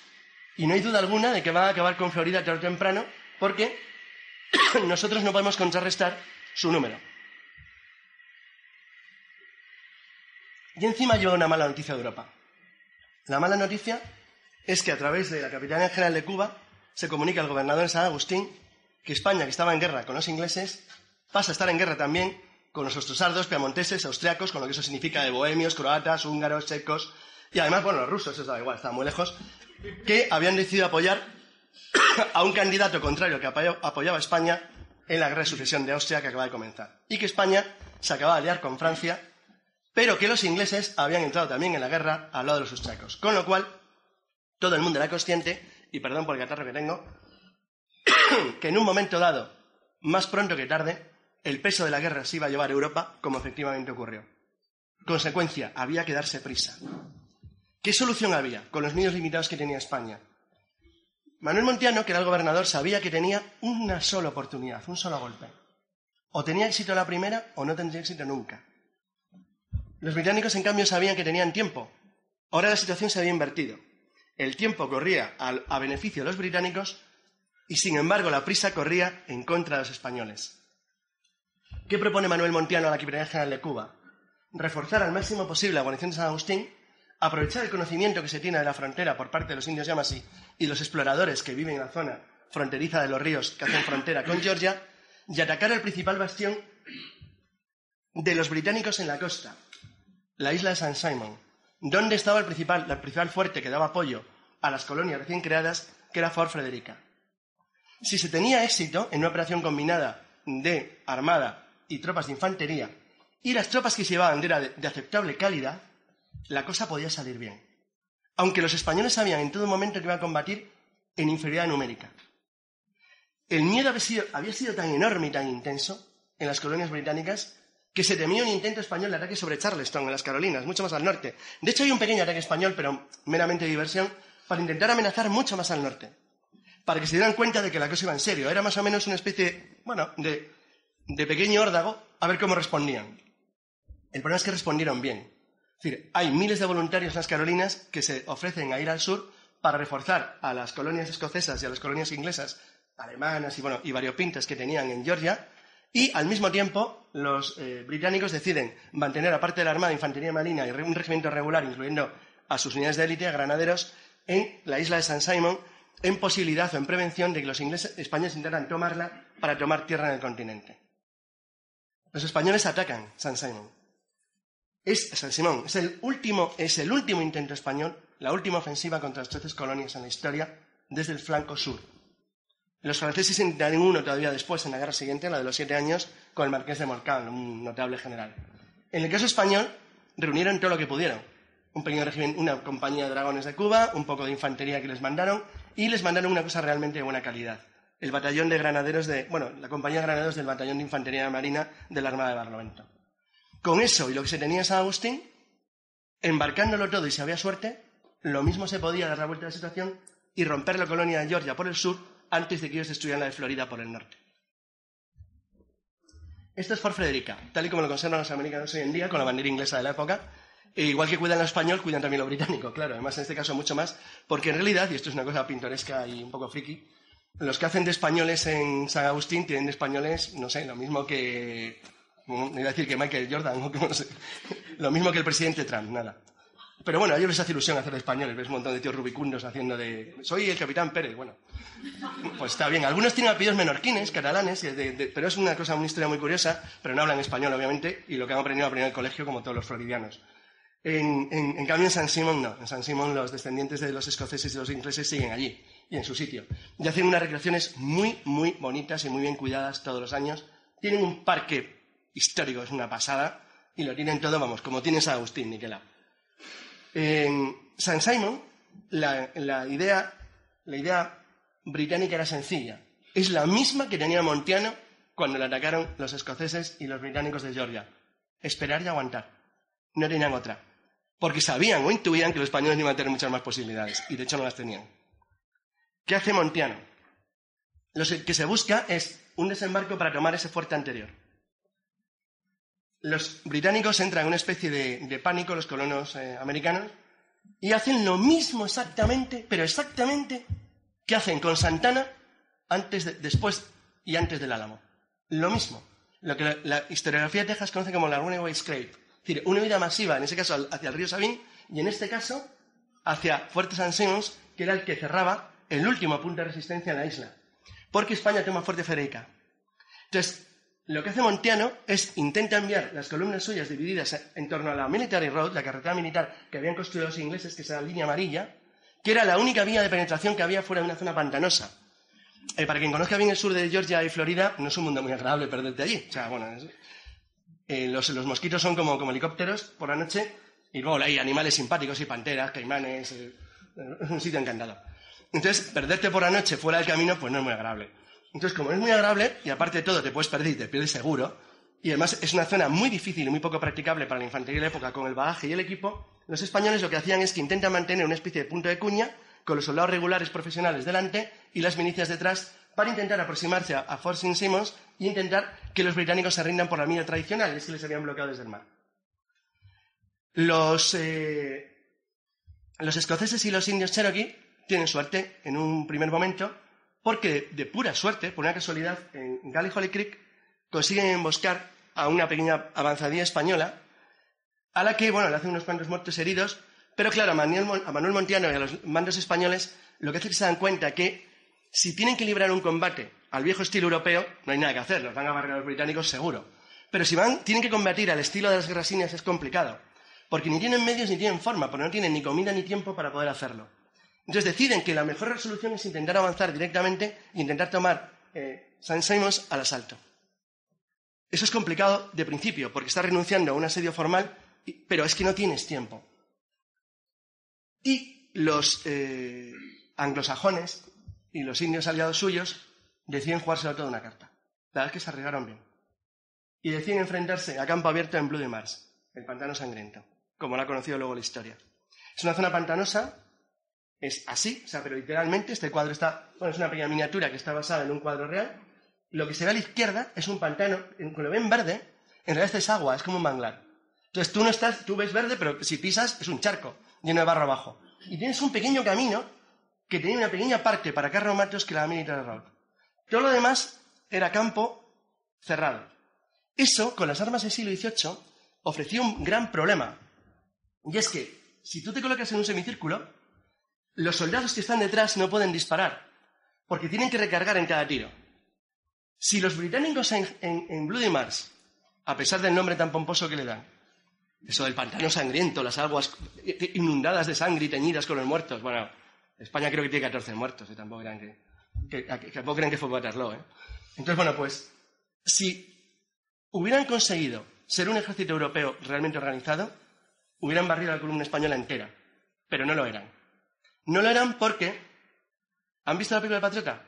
y no hay duda alguna de que van a acabar con Florida tarde o temprano, porque nosotros no podemos contrarrestar su número. Y encima llega una mala noticia de Europa. La mala noticia es que a través de la Capitanía General de Cuba se comunica al gobernador de San Agustín que España, que estaba en guerra con los ingleses, pasa a estar en guerra también con los ostrosardos, piamonteses, austriacos, con lo que eso significa de bohemios, croatas, húngaros, checos, y además, bueno, los rusos, eso da igual, estaban muy lejos, que habían decidido apoyar a un candidato contrario que apoyaba a España en la guerra de sucesión de Austria que acaba de comenzar. Y que España se acababa de aliar con Francia, pero que los ingleses habían entrado también en la guerra al lado de los austriacos. Con lo cual, todo el mundo era consciente, y perdón por el catarro que tengo, que en un momento dado, más pronto que tarde, el peso de la guerra se iba a llevar a Europa, como efectivamente ocurrió. Consecuencia, había que darse prisa. ¿Qué solución había con los medios limitados que tenía España? Manuel Montiano, que era el gobernador, sabía que tenía una sola oportunidad, un solo golpe. O tenía éxito la primera o no tendría éxito nunca. Los británicos, en cambio, sabían que tenían tiempo. Ahora la situación se había invertido. El tiempo corría a beneficio de los británicos y, sin embargo, la prisa corría en contra de los españoles. ¿Qué propone Manuel Montiano a la Capitanía General de Cuba? Reforzar al máximo posible la guarnición de San Agustín, aprovechar el conocimiento que se tiene de la frontera por parte de los indios Yamasee y los exploradores que viven en la zona fronteriza de los ríos que hacen frontera con Georgia, y atacar el principal bastión de los británicos en la costa, la isla de St. Simon, donde estaba el principal fuerte que daba apoyo a las colonias recién creadas, que era Fort Frederica. Si se tenía éxito en una operación combinada de armada y tropas de infantería, y las tropas que se llevaban eran de aceptable calidad, la cosa podía salir bien. Aunque los españoles sabían en todo momento que iban a combatir en inferioridad numérica. El miedo había sido tan enorme y tan intenso en las colonias británicas que se temía un intento español de ataque sobre Charleston, en las Carolinas, mucho más al norte. De hecho, hay un pequeño ataque español, pero meramente de diversión, para intentar amenazar mucho más al norte, para que se dieran cuenta de que la cosa iba en serio. Era más o menos una especie, de pequeño órdago, a ver cómo respondían. El problema es que respondieron bien. Es decir, hay miles de voluntarios en las Carolinas que se ofrecen a ir al sur para reforzar a las colonias escocesas y a las colonias inglesas, alemanas y variopintas que tenían en Georgia, y al mismo tiempo los británicos deciden mantener, aparte de la Armada, Infantería Marina y un regimiento regular, incluyendo a sus unidades de élite, a granaderos, en la isla de St. Simon, en posibilidad o en prevención de que los españoles intentaran tomarla para tomar tierra en el continente. Los españoles atacan St. Simon. San Simón es el último intento español, la última ofensiva contra las 13 colonias en la historia, desde el flanco sur. Los franceses intentaron uno todavía después, en la guerra siguiente, la de los 7 años, con el marqués de Montcalm, un notable general. En el caso español, reunieron todo lo que pudieron. Un pequeño regimiento, una compañía de dragones de Cuba, un poco de infantería que les mandaron, y les mandaron una cosa realmente de buena calidad. El batallón de granaderos la compañía de granaderos del batallón de infantería marina de la Armada de Barlovento. Con eso y lo que se tenía en San Agustín, embarcándolo todo y si había suerte, lo mismo se podía dar la vuelta a la situación y romper la colonia de Georgia por el sur antes de que ellos destruyeran la de Florida por el norte. Esto es Fort Frederica, tal y como lo conservan los americanos hoy en día, con la bandera inglesa de la época, E igual que cuidan lo español, cuidan también lo británico, claro. Además, en este caso, mucho más, porque en realidad, y esto es una cosa pintoresca y un poco friki, los que hacen de españoles en San Agustín tienen de españoles, no sé, lo mismo que... No iba a decir que Michael Jordan, o que no sé, lo mismo que el presidente Trump, nada. Pero bueno, a ellos les hace ilusión hacer de españoles. Ves un montón de tíos rubicundos haciendo de... Soy el capitán Pérez, bueno. Pues está bien. Algunos tienen apellidos menorquines, catalanes, pero es una historia muy curiosa, pero no hablan español, obviamente, y lo que han aprendido a aprender en el colegio, como todos los floridianos. En cambio, en San Simón no. En San Simón los descendientes de los escoceses y los ingleses siguen allí, y en su sitio. Y hacen unas recreaciones muy, muy bonitas y muy bien cuidadas todos los años. Tienen un parque histórico, es una pasada, y lo tienen todo, vamos, como tiene San Agustín, Niquela. En San Simón, la idea británica era sencilla. Es la misma que tenía Montiano cuando le atacaron los escoceses y los británicos de Georgia. Esperar y aguantar. No tenían otra. Porque sabían o intuían que los españoles no iban a tener muchas más posibilidades. Y de hecho no las tenían. ¿Qué hace Montiano? Lo que se busca es un desembarco para tomar ese fuerte anterior. Los británicos entran en una especie de pánico, los colonos americanos, y hacen lo mismo exactamente, pero exactamente, que hacen con Santana después y antes del Álamo. Lo mismo. Lo que la historiografía de Texas conoce como la Runaway Scrape. Es decir, una huida masiva, en ese caso hacia el río Sabine, y en este caso hacia Fuerte San Simons, que era el que cerraba el último punto de resistencia en la isla. Porque España toma Fuerte Frederica. Entonces, lo que hace Montiano es intenta enviar las columnas suyas divididas en torno a la Military Road, la carretera militar que habían construido los ingleses, que es la línea amarilla, que era la única vía de penetración que había fuera de una zona pantanosa. Para quien conozca bien el sur de Georgia y Florida, no es un mundo muy agradable perderte allí. O sea, bueno, los mosquitos son como helicópteros por la noche, y luego hay animales simpáticos y panteras, caimanes, es un sitio encantado. Entonces, perderte por la noche fuera del camino, pues no es muy agradable. Entonces, como es muy agradable, y aparte de todo te puedes perder y te pierdes seguro, y además es una zona muy difícil y muy poco practicable para la infantería de la época con el bagaje y el equipo, los españoles lo que hacían es que intentan mantener una especie de punto de cuña con los soldados regulares profesionales delante y las milicias detrás para intentar aproximarse a Fort St. Simons e intentar que los británicos se rindan por la mina tradicional, es que les habían bloqueado desde el mar. Los escoceses y los indios cherokee tienen suerte en un primer momento, porque de pura suerte, por una casualidad, en Gallipoli Creek consiguen emboscar a una pequeña avanzadilla española, a la que, bueno, le hacen unos cuantos muertos heridos, pero claro, a Manuel Montiano y a los mandos españoles lo que hace es que se dan cuenta que si tienen que librar un combate al viejo estilo europeo, no hay nada que hacer, los van a barrer a los británicos seguro. Pero si tienen que combatir al estilo de las guerras indias es complicado, porque ni tienen medios ni tienen forma, porque no tienen ni comida ni tiempo para poder hacerlo. Entonces deciden que la mejor resolución es intentar avanzar directamente e intentar tomar St. Simons al asalto. Eso es complicado de principio, porque estás renunciando a un asedio formal, pero es que no tienes tiempo. Y los anglosajones y los indios aliados suyos deciden jugárselo toda una carta. La verdad es que se arriesgaron bien. Y deciden enfrentarse a campo abierto en Bloody Marsh, el pantano sangriento, como lo ha conocido luego la historia. Es una zona pantanosa. Es así, o sea, pero literalmente este cuadro es una pequeña miniatura que está basada en un cuadro real. Lo que se ve a la izquierda es un pantano, que lo ven verde, en realidad es agua, es como un manglar. Entonces tú ves verde, pero si pisas es un charco, lleno de barro abajo. Y tienes un pequeño camino que tenía una pequeña parte para carromatos que la Military Road. Todo lo demás era campo cerrado. Eso, con las armas del siglo XVIII, ofrecía un gran problema. Y es que, si tú te colocas en un semicírculo, los soldados que están detrás no pueden disparar, porque tienen que recargar en cada tiro. Si los británicos en Bloody Marsh, a pesar del nombre tan pomposo que le dan, eso del pantano sangriento, las aguas inundadas de sangre y teñidas con los muertos, bueno, España creo que tiene 14 muertos, tampoco crean que fue Waterloo, Entonces, bueno, pues, si hubieran conseguido ser un ejército europeo realmente organizado, hubieran barrido la columna española entera, pero no lo eran. No lo eran porque... ¿Han visto la película del Patriota?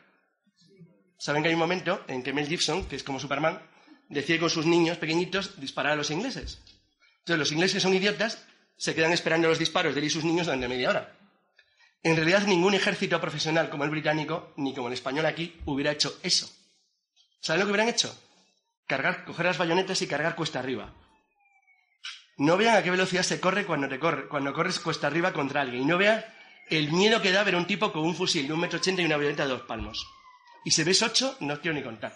Saben que hay un momento en que Mel Gibson, que es como Superman, decide con sus niños pequeñitos disparar a los ingleses. Entonces los ingleses, que son idiotas, se quedan esperando los disparos de él y sus niños durante media hora. En realidad ningún ejército profesional como el británico, ni como el español aquí, hubiera hecho eso. ¿Saben lo que hubieran hecho? Coger las bayonetas y cargar cuesta arriba. No vean a qué velocidad se corre cuando corres cuesta arriba contra alguien. Y no vean el miedo que da ver a un tipo con un fusil de 1,80 m y una bayoneta de 2 palmos. Y si ves 8, no os quiero ni contar.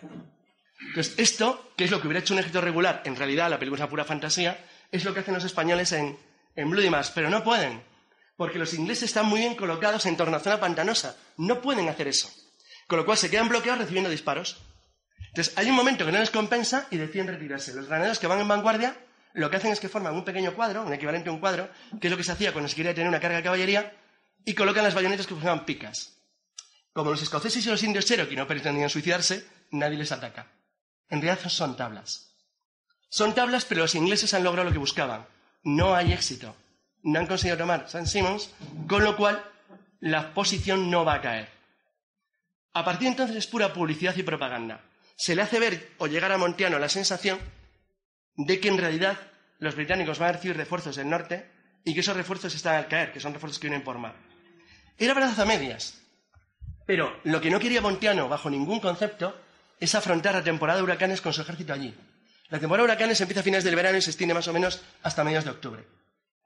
Entonces, esto, que es lo que hubiera hecho un ejército regular, en realidad la película es una pura fantasía, es lo que hacen los españoles en Bloody Mars, pero no pueden, porque los ingleses están muy bien colocados en torno a zona pantanosa. No pueden hacer eso. Con lo cual se quedan bloqueados recibiendo disparos. Entonces, hay un momento que no les compensa y deciden retirarse. Los granaderos que van en vanguardia lo que hacen es que forman un pequeño cuadro, un equivalente a un cuadro, que es lo que se hacía cuando se quería tener una carga de caballería, y colocan las bayonetas que funcionan picas. Como los escoceses y los indios Cherokee no pretendían suicidarse, nadie les ataca. En realidad son tablas. Son tablas, pero los ingleses han logrado lo que buscaban. No hay éxito. No han conseguido tomar St. Simons, con lo cual la posición no va a caer. A partir de entonces es pura publicidad y propaganda. Se le hace ver o llegar a Montiano la sensación de que en realidad los británicos van a recibir refuerzos del norte y que esos refuerzos están al caer, que son refuerzos que vienen por mar. Era verdad a medias, pero lo que no quería Montiano bajo ningún concepto es afrontar la temporada de huracanes con su ejército allí. La temporada de huracanes empieza a finales del verano y se extiende más o menos hasta mediados de octubre.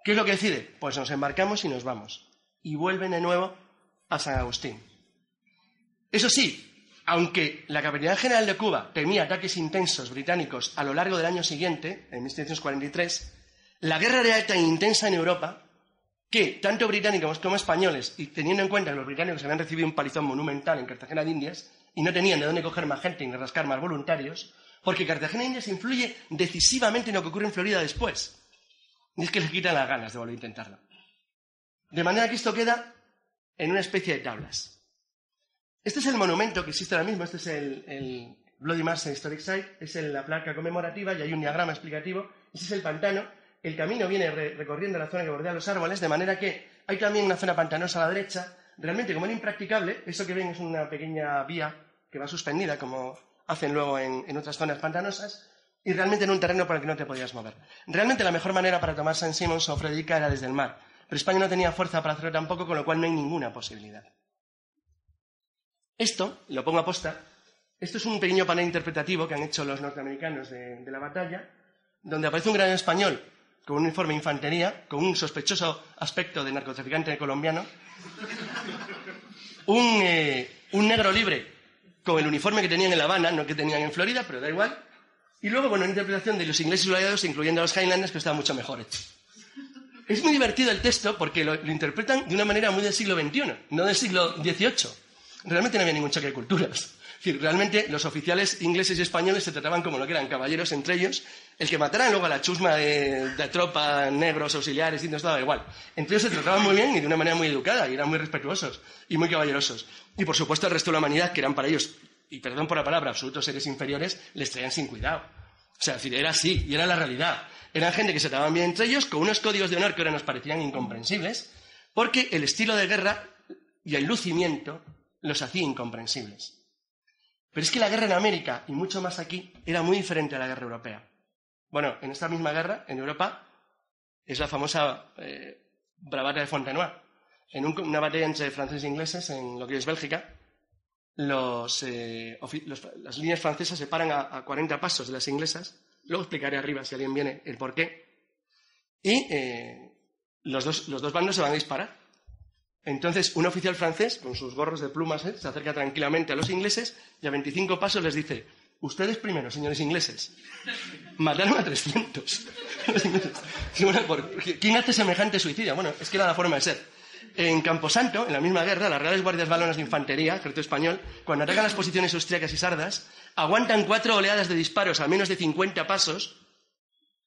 ¿Qué es lo que decide? Pues nos embarcamos y nos vamos. Y vuelven de nuevo a San Agustín. Eso sí, aunque la Capitanía General de Cuba temía ataques intensos británicos a lo largo del año siguiente, en 1743, la guerra era tan intensa en Europa que tanto británicos como españoles, y teniendo en cuenta que los británicos habían recibido un palizón monumental en Cartagena de Indias y no tenían de dónde coger más gente ni rascar más voluntarios, porque Cartagena de Indias influye decisivamente en lo que ocurre en Florida después. Y es que les quitan las ganas de volver a intentarlo. De manera que esto queda en una especie de tablas. Este es el monumento que existe ahora mismo, este es el Bloody Mars Historic Site, es la placa conmemorativa y hay un diagrama explicativo. Este es el pantano, el camino viene recorriendo la zona que bordea los árboles, de manera que hay también una zona pantanosa a la derecha. Realmente, como era impracticable, eso que ven es una pequeña vía que va suspendida, como hacen luego en otras zonas pantanosas, y realmente en un terreno por el que no te podías mover. Realmente la mejor manera para tomar St. Simons o Frederica era desde el mar, pero España no tenía fuerza para hacerlo tampoco, con lo cual no hay ninguna posibilidad. Esto, lo pongo a posta, esto es un pequeño panel interpretativo que han hecho los norteamericanos de la batalla, donde aparece un granadero español con un uniforme de infantería, con un sospechoso aspecto de narcotraficante colombiano, un negro libre con el uniforme que tenían en La Habana, no que tenían en Florida, pero da igual, y luego, bueno, una interpretación de los ingleses y los aliados, incluyendo a los Highlanders, que está mucho mejor hecho. Es muy divertido el texto porque lo interpretan de una manera muy del siglo XXI, no del siglo XVIII. Realmente no había ningún choque de culturas. Es decir, realmente los oficiales ingleses y españoles se trataban como lo que eran, caballeros entre ellos. El que mataran luego a la chusma de tropa, negros, auxiliares, indios, daba igual. Entre ellos se trataban muy bien y de una manera muy educada, y eran muy respetuosos y muy caballerosos. Y por supuesto el resto de la humanidad, que eran para ellos, y perdón por la palabra, absolutos seres inferiores, les traían sin cuidado. O sea, es decir, era así, y era la realidad. Eran gente que se trataban bien entre ellos, con unos códigos de honor que ahora nos parecían incomprensibles, porque el estilo de guerra y el lucimiento los hacía incomprensibles. Pero es que la guerra en América, y mucho más aquí, era muy diferente a la guerra europea. Bueno, en esta misma guerra, en Europa, es la famosa bravata de Fontenoy. En una batalla entre franceses e ingleses, en lo que es Bélgica, las líneas francesas se paran a 40 pasos de las inglesas. Luego explicaré arriba, si alguien viene, el porqué. Y los dos bandos se van a disparar. Entonces, un oficial francés, con sus gorros de plumas, se acerca tranquilamente a los ingleses y a 25 pasos les dice: ustedes primero, señores ingleses. Mataron a 300. ¿Quién hace semejante suicidio? Bueno, es que era la forma de ser. En Camposanto, en la misma guerra, las Reales Guardias Valonas de Infantería, ejército español, cuando atacan las posiciones austríacas y sardas, aguantan 4 oleadas de disparos a menos de 50 pasos,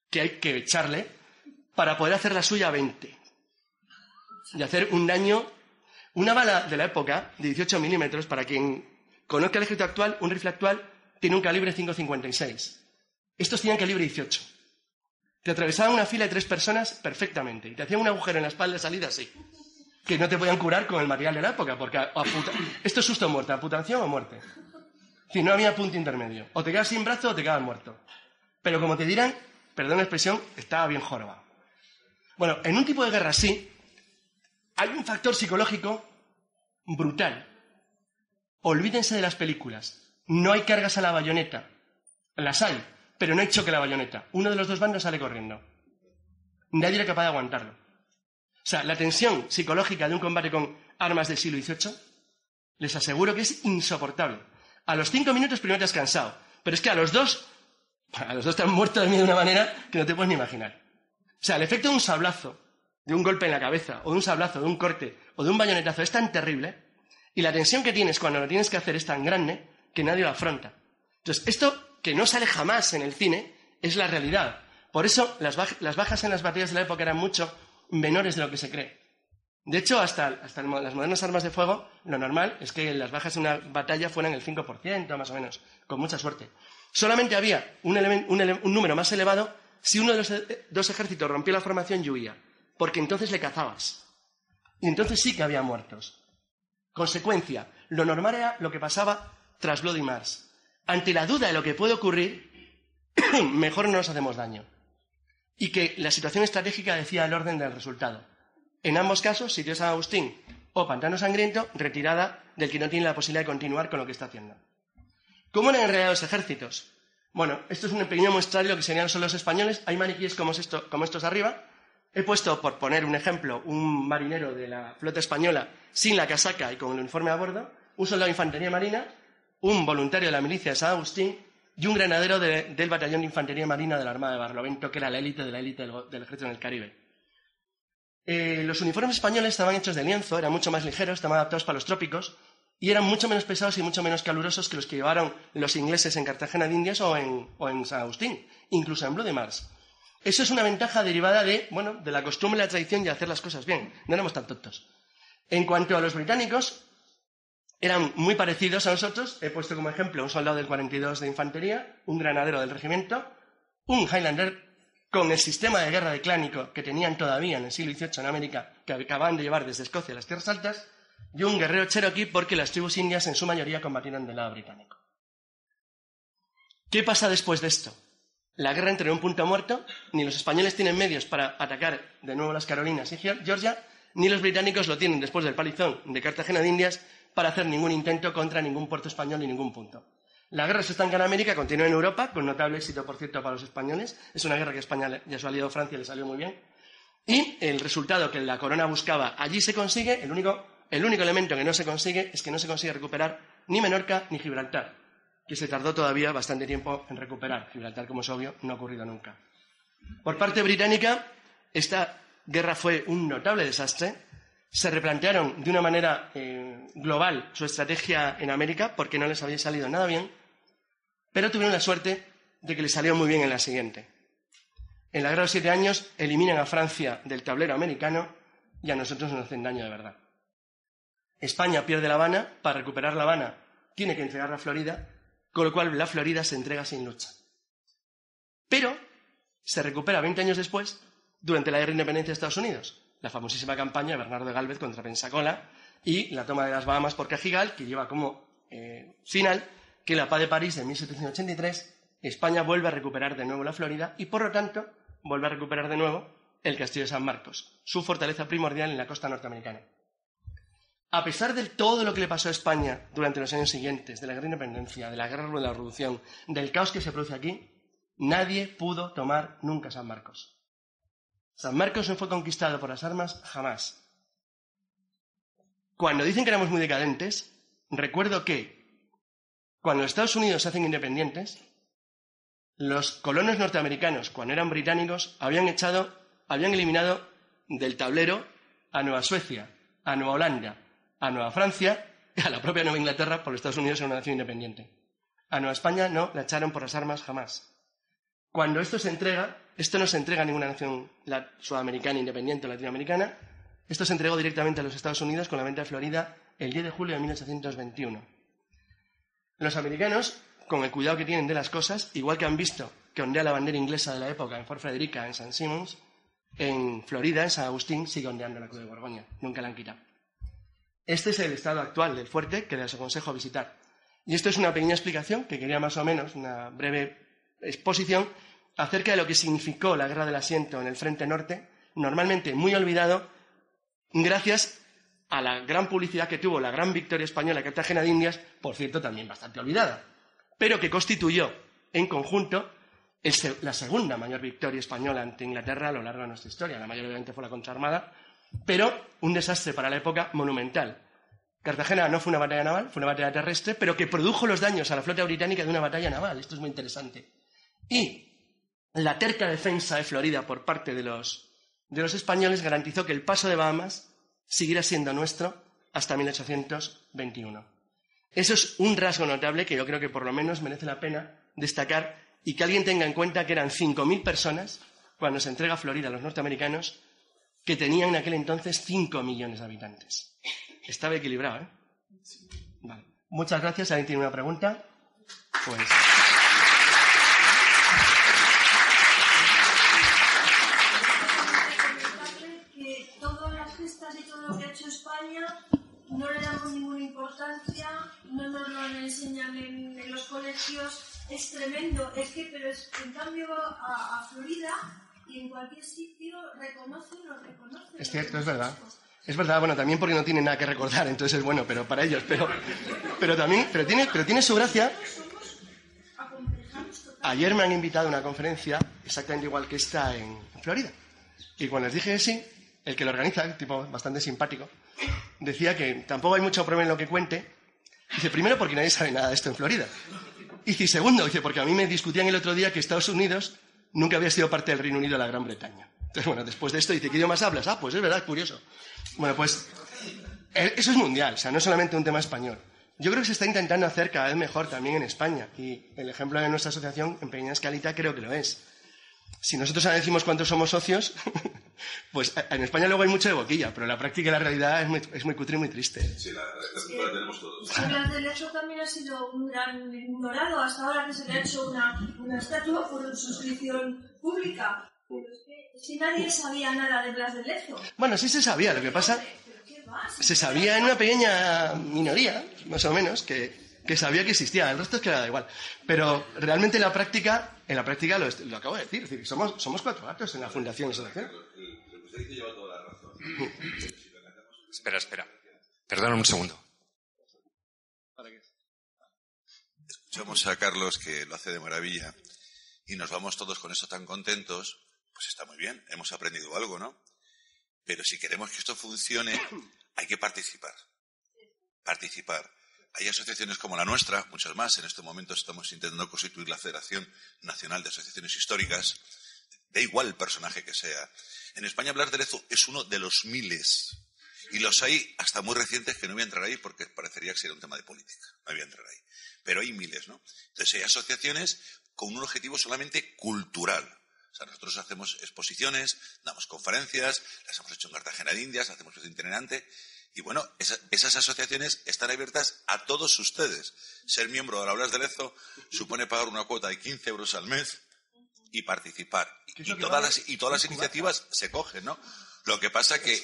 que hay que echarle, para poder hacer la suya a 20. Y hacer un daño. Una bala de la época, de 18 milímetros, para quien conozca el ejército actual, un rifle actual tiene un calibre 5,56. Estos tenían calibre 18. Te atravesaban una fila de 3 personas perfectamente, y te hacían un agujero en la espalda de salida así, que no te podían curar con el material de la época, porque esto es susto o muerte, amputación o muerte. Es decir, no había punto intermedio. O te quedas sin brazo o te quedas muerto. Pero como te dirán, perdón la expresión, estaba bien jorobado. Bueno, en un tipo de guerra así, hay un factor psicológico brutal. Olvídense de las películas. No hay cargas a la bayoneta. Las hay, pero no hay choque a la bayoneta. Uno de los dos bandos sale corriendo. Nadie era capaz de aguantarlo. O sea, la tensión psicológica de un combate con armas del siglo XVIII, les aseguro que es insoportable. A los 5 minutos primero te has cansado, pero es que a los dos te han muerto de miedo de una manera que no te puedes ni imaginar. O sea, el efecto de un sablazo, de un golpe en la cabeza, o de un sablazo, de un corte, o de un bayonetazo es tan terrible, y la tensión que tienes cuando lo tienes que hacer es tan grande que nadie lo afronta. Entonces, esto que no sale jamás en el cine es la realidad. Por eso las bajas en las batallas de la época eran mucho menores de lo que se cree. De hecho, hasta las modernas armas de fuego, lo normal es que las bajas en una batalla fueran el 5%, más o menos, con mucha suerte. Solamente había un número más elevado si uno de los dos ejércitos rompía la formación y huía, porque entonces le cazabas. Y entonces sí que había muertos. Consecuencia, lo normal era lo que pasaba tras Bloody Mars. Ante la duda de lo que puede ocurrir, mejor no nos hacemos daño. Y que la situación estratégica decía el orden del resultado. En ambos casos, sitio de San Agustín o Pantano Sangriento, retirada del que no tiene la posibilidad de continuar con lo que está haciendo. ¿Cómo eran en realidad los ejércitos? Bueno, esto es un pequeño muestrario de lo que serían solo los españoles. Hay maniquíes como estos arriba. He puesto, por poner un ejemplo, un marinero de la flota española sin la casaca y con el uniforme a bordo, un soldado de infantería marina, un voluntario de la milicia de San Agustín y un granadero del batallón de infantería marina de la Armada de Barlovento, que era la élite de la élite del ejército en el Caribe. Los uniformes españoles estaban hechos de lienzo, eran mucho más ligeros, estaban adaptados para los trópicos y eran mucho menos pesados y mucho menos calurosos que los que llevaron los ingleses en Cartagena de Indias o en San Agustín, incluso en Bloody Mars. Eso es una ventaja derivada de la costumbre y la tradición de hacer las cosas bien. No éramos tan tontos. En cuanto a los británicos, eran muy parecidos a nosotros. He puesto como ejemplo un soldado del 42 de infantería, un granadero del regimiento, un Highlander con el sistema de guerra declánico que tenían todavía en el siglo XVIII en América, que acababan de llevar desde Escocia a las Tierras Altas, y un guerrero cherokee porque las tribus indias en su mayoría combatieron del lado británico. ¿Qué pasa después de esto? La guerra entra en un punto muerto, ni los españoles tienen medios para atacar de nuevo las Carolinas y Georgia, ni los británicos lo tienen después del palizón de Cartagena de Indias para hacer ningún intento contra ningún puerto español ni ningún punto. La guerra se estanca en América, continúa en Europa, con notable éxito, por cierto, para los españoles. Es una guerra que a España y a su aliado Francia le salió muy bien. Y el resultado que la corona buscaba allí se consigue. El único elemento que no se consigue es que no se consigue recuperar ni Menorca ni Gibraltar, que se tardó todavía bastante tiempo en recuperar. Gibraltar, como es obvio, no ha ocurrido nunca. Por parte británica, esta guerra fue un notable desastre. Se replantearon de una manera global su estrategia en América porque no les había salido nada bien, pero tuvieron la suerte de que les salió muy bien en la siguiente. En la Guerra de los 7 Años eliminan a Francia del tablero americano y a nosotros nos hacen daño de verdad. España pierde La Habana, para recuperar La Habana tiene que entregar la Florida, con lo cual la Florida se entrega sin lucha. Pero se recupera 20 años después, durante la Guerra de Independencia de Estados Unidos, la famosísima campaña de Bernardo de Gálvez contra Pensacola y la toma de las Bahamas por Cajigal, que lleva como final que la paz de París de 1783, España vuelve a recuperar de nuevo la Florida y, por lo tanto, vuelve a recuperar de nuevo el Castillo de San Marcos, su fortaleza primordial en la costa norteamericana. A pesar de todo lo que le pasó a España durante los años siguientes, de la Guerra de Independencia, de la Guerra de la Revolución, del caos que se produce aquí, nadie pudo tomar nunca San Marcos. San Marcos no fue conquistado por las armas jamás. Cuando dicen que éramos muy decadentes, recuerdo que cuando los Estados Unidos se hacen independientes, los colonos norteamericanos, cuando eran británicos, habían eliminado del tablero a Nueva Suecia, a Nueva Holanda, a Nueva Francia y a la propia Nueva Inglaterra, porque Estados Unidos era una nación independiente. A Nueva España no la echaron por las armas jamás. Cuando esto se entrega, esto no se entrega a ninguna nación sudamericana, independiente o latinoamericana, esto se entregó directamente a los Estados Unidos con la venta de Florida el 10 de julio de 1821. Los americanos, con el cuidado que tienen de las cosas, igual que han visto que ondea la bandera inglesa de la época en Fort Frederica, en St. Simons, en Florida, en San Agustín, sigue ondeando la Cruz de Borgoña. Nunca la han quitado. Este es el estado actual del fuerte que les aconsejo visitar. Y esto es una pequeña explicación, que quería más o menos, una breve exposición, acerca de lo que significó la Guerra del Asiento en el Frente Norte, normalmente muy olvidado, gracias a la gran publicidad que tuvo la gran victoria española Cartagena de Indias, por cierto, también bastante olvidada, pero que constituyó en conjunto la segunda mayor victoria española ante Inglaterra a lo largo de nuestra historia. La mayor, obviamente, fue la contraarmada, pero un desastre para la época monumental. Cartagena no fue una batalla naval, fue una batalla terrestre, pero que produjo los daños a la flota británica de una batalla naval. Esto es muy interesante. Y la terca defensa de Florida por parte de los españoles garantizó que el paso de Bahamas siguiera siendo nuestro hasta 1821. Eso es un rasgo notable que yo creo que por lo menos merece la pena destacar y que alguien tenga en cuenta que eran 5.000 personas cuando se entrega Florida a los norteamericanos, que tenían en aquel entonces 5 millones de habitantes. Estaba equilibrado, ¿eh? Vale. Muchas gracias. ¿Alguien tiene una pregunta? Pues... que todas las gestas y todo lo que ha hecho España no le damos ninguna importancia, no nos lo enseñan en los colegios. Es tremendo. Pero en cambio a Florida y en cualquier sitio lo reconocen. Es cierto, es verdad. Es verdad, bueno, también porque no tienen nada que recordar, entonces es bueno, pero para ellos, pero tiene su gracia. Ayer me han invitado a una conferencia exactamente igual que esta en Florida. Y cuando les dije que sí, el que lo organiza, un tipo bastante simpático, decía que tampoco hay mucho problema en lo que cuente. Dice, primero, porque nadie sabe nada de esto en Florida. Y segundo, dice, porque a mí me discutían el otro día que Estados Unidos nunca había sido parte del Reino Unido de la Gran Bretaña. Entonces, bueno, después de esto dice, ¿qué idiomas hablas? Ah, pues es verdad, curioso. Bueno, pues eso es mundial, o sea, no es solamente un tema español. Yo creo que se está intentando hacer cada vez mejor también en España. Y el ejemplo de nuestra asociación, en pequeña escalita, creo que lo es. Si nosotros ahora decimos cuántos somos socios, pues en España luego hay mucho de boquilla, pero la práctica y la realidad es muy cutre y muy triste. Sí, la tenemos todos. Blas de Lezo también ha sido un gran ignorado hasta ahora que se le ha hecho una estatua por suscripción pública. Pero es que si nadie sabía nada de Blas de Lezo. Bueno, sí se sabía, lo que pasa... Se sabía en una pequeña minoría, más o menos, que sabía que existía. El resto es que da igual. Pero realmente en la práctica lo acabo de decir. Es decir, somos 4 gatos en la Fundación Asociación. Lo que usted dice lleva toda la razón. Espera. Perdona un segundo. Escuchamos a Carlos, que lo hace de maravilla, y nos vamos todos con eso tan contentos. Pues está muy bien, hemos aprendido algo, ¿no? Pero si queremos que esto funcione, hay que participar. Hay asociaciones como la nuestra, muchas más. En este momento estamos intentando constituir la Federación Nacional de Asociaciones Históricas. Da igual el personaje que sea. En España, Blas de Lezo es uno de los miles. Y los hay hasta muy recientes, que no voy a entrar ahí porque parecería que sería un tema de política. No voy a entrar ahí. Pero hay miles, ¿no? Entonces hay asociaciones con un objetivo solamente cultural. O sea, nosotros hacemos exposiciones, damos conferencias, las hemos hecho en Cartagena de Indias, hacemos un itinerante. Y bueno, esas asociaciones están abiertas a todos ustedes. Ser miembro de la Blas de Lezo supone pagar una cuota de 15 euros al mes y participar. Y todas las iniciativas se cogen, ¿no? Lo que pasa que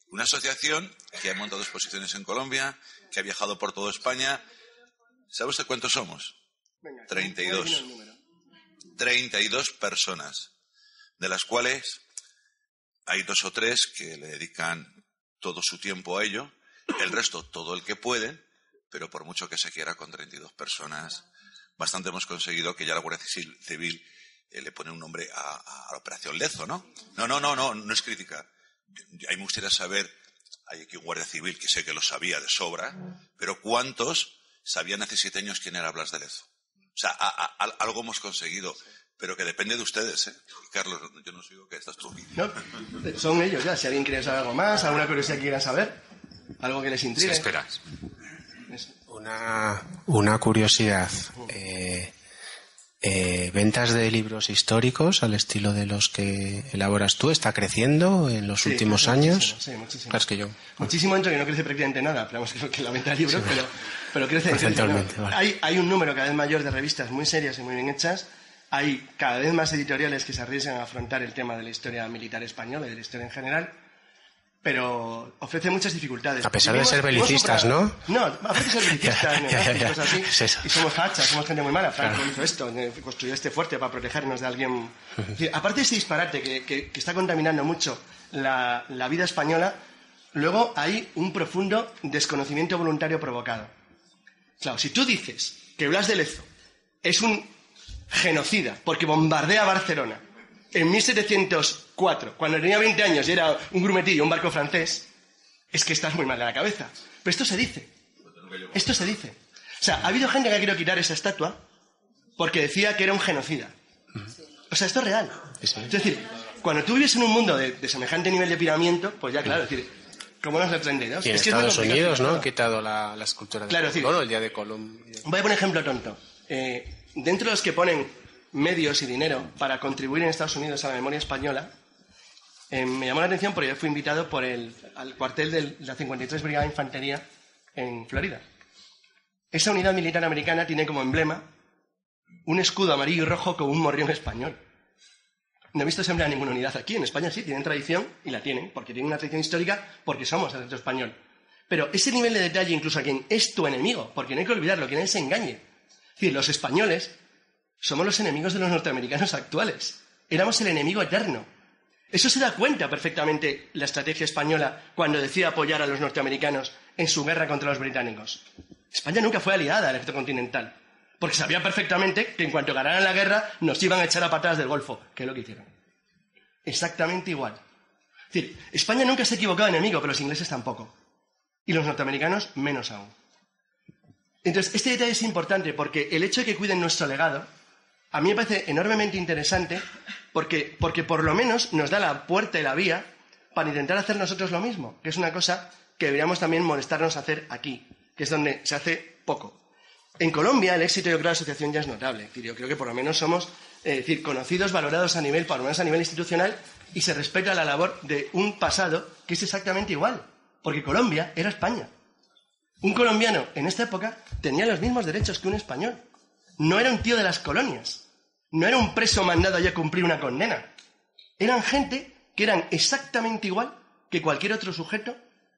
una asociación que ha montado exposiciones en Colombia, que ha viajado por toda España, ¿sabe usted cuántos somos? 32. 32 personas, de las cuales hay 2 o 3 que le dedican todo su tiempo a ello, el resto todo el que pueden, pero por mucho que se quiera, con 32 personas, bastante hemos conseguido que ya la Guardia Civil le pone un nombre a la Operación Lezo, ¿no? No es crítica. A mí me gustaría saber, hay aquí un Guardia Civil que sé que lo sabía de sobra, pero ¿cuántos sabían hace 7 años quién era Blas de Lezo? O sea, algo hemos conseguido, pero que depende de ustedes, ¿eh? Carlos, yo no sigo que estás tú aquí. No, son ellos ya. Si alguien quiere saber algo más, alguna curiosidad que quieran saber, algo que les intrigue. Sí, espera. Una curiosidad. ¿Ventas de libros históricos al estilo de los que elaboras tú está creciendo en los últimos años? Sí, muchísimo. Claro, es que yo... Muchísimo, dentro que no crece prácticamente nada, pero vamos, que la venta de libros, sí, pero crece. Porcentualmente, vale. Hay un número cada vez mayor de revistas muy serias y muy bien hechas. Hay cada vez más editoriales que se arriesgan a afrontar el tema de la historia militar española y de la historia en general, pero ofrece muchas dificultades. A pesar de ser belicistas, ¿no? No, aparte de ser belicistas, ya. Cosas así, Es eso. y somos hachas, somos gente muy mala. Franco Claro. hizo esto, construyó este fuerte para protegernos de alguien. Es decir, aparte de ese disparate que está contaminando mucho la vida española, luego hay un profundo desconocimiento voluntario provocado. Claro, si tú dices que Blas de Lezo es un genocida, porque bombardea Barcelona en 1704, cuando tenía 20 años y era un grumetillo, un barco francés, es que estás muy mal de la cabeza. Pero esto se dice. Esto se dice. O sea, ha habido gente que ha querido quitar esa estatua porque decía que era un genocida. O sea, esto es real. Es decir, cuando tú vives en un mundo de semejante nivel de piramiento, pues ya, claro, es decir, ¿cómo nos sorprende? Y en Estados Unidos, ¿no? Han quitado la escultura de Colón, el día de Colón. Voy a poner un ejemplo tonto. Dentro de los que ponen medios y dinero para contribuir en Estados Unidos a la memoria española, me llamó la atención porque yo fui invitado al cuartel de la 53 Brigada de Infantería en Florida. Esa unidad militar americana tiene como emblema un escudo amarillo y rojo con un morrión español. No he visto ese emblema en ninguna unidad aquí. En España sí, tienen tradición, y la tienen, porque tienen una tradición histórica, porque somos el ejército español. Pero ese nivel de detalle, incluso a quien es tu enemigo, porque no hay que olvidarlo, que nadie se engañe. Es decir, los españoles somos los enemigos de los norteamericanos actuales. Éramos el enemigo eterno. Eso se da cuenta perfectamente la estrategia española cuando decide apoyar a los norteamericanos en su guerra contra los británicos. España nunca fue aliada al ejército continental, porque sabía perfectamente que en cuanto ganaran la guerra nos iban a echar a patadas del Golfo, que es lo que hicieron. Exactamente igual. Es decir, España nunca se ha equivocado de enemigo, pero los ingleses tampoco. Y los norteamericanos menos aún. Entonces, este detalle es importante porque el hecho de que cuiden nuestro legado a mí me parece enormemente interesante porque por lo menos nos da la puerta y la vía para intentar hacer nosotros lo mismo, que es una cosa que deberíamos también molestarnos a hacer aquí, que es donde se hace poco. En Colombia el éxito, yo creo, de la asociación ya es notable. Es decir, yo creo que por lo menos somos conocidos, valorados a nivel, por lo menos a nivel institucional, y se respeta la labor de un pasado que es exactamente igual, porque Colombia era España. Un colombiano en esta época tenía los mismos derechos que un español. No era un tío de las colonias. No era un preso mandado allá a cumplir una condena. Eran gente que eran exactamente igual que cualquier otro sujeto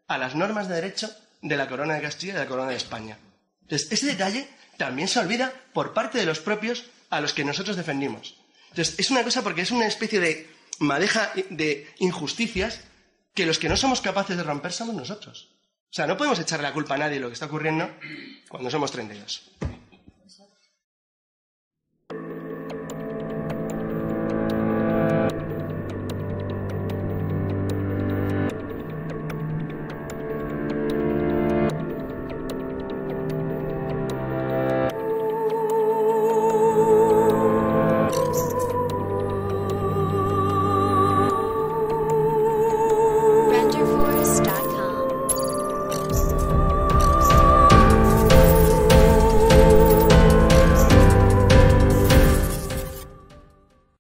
a las normas de derecho de la Corona de Castilla y de la Corona de España. Entonces, ese detalle también se olvida por parte de los propios a los que nosotros defendimos. Entonces, es una cosa porque es una especie de madeja de injusticias que los que no somos capaces de romper somos nosotros. O sea, no podemos echarle la culpa a nadie de lo que está ocurriendo cuando somos 32.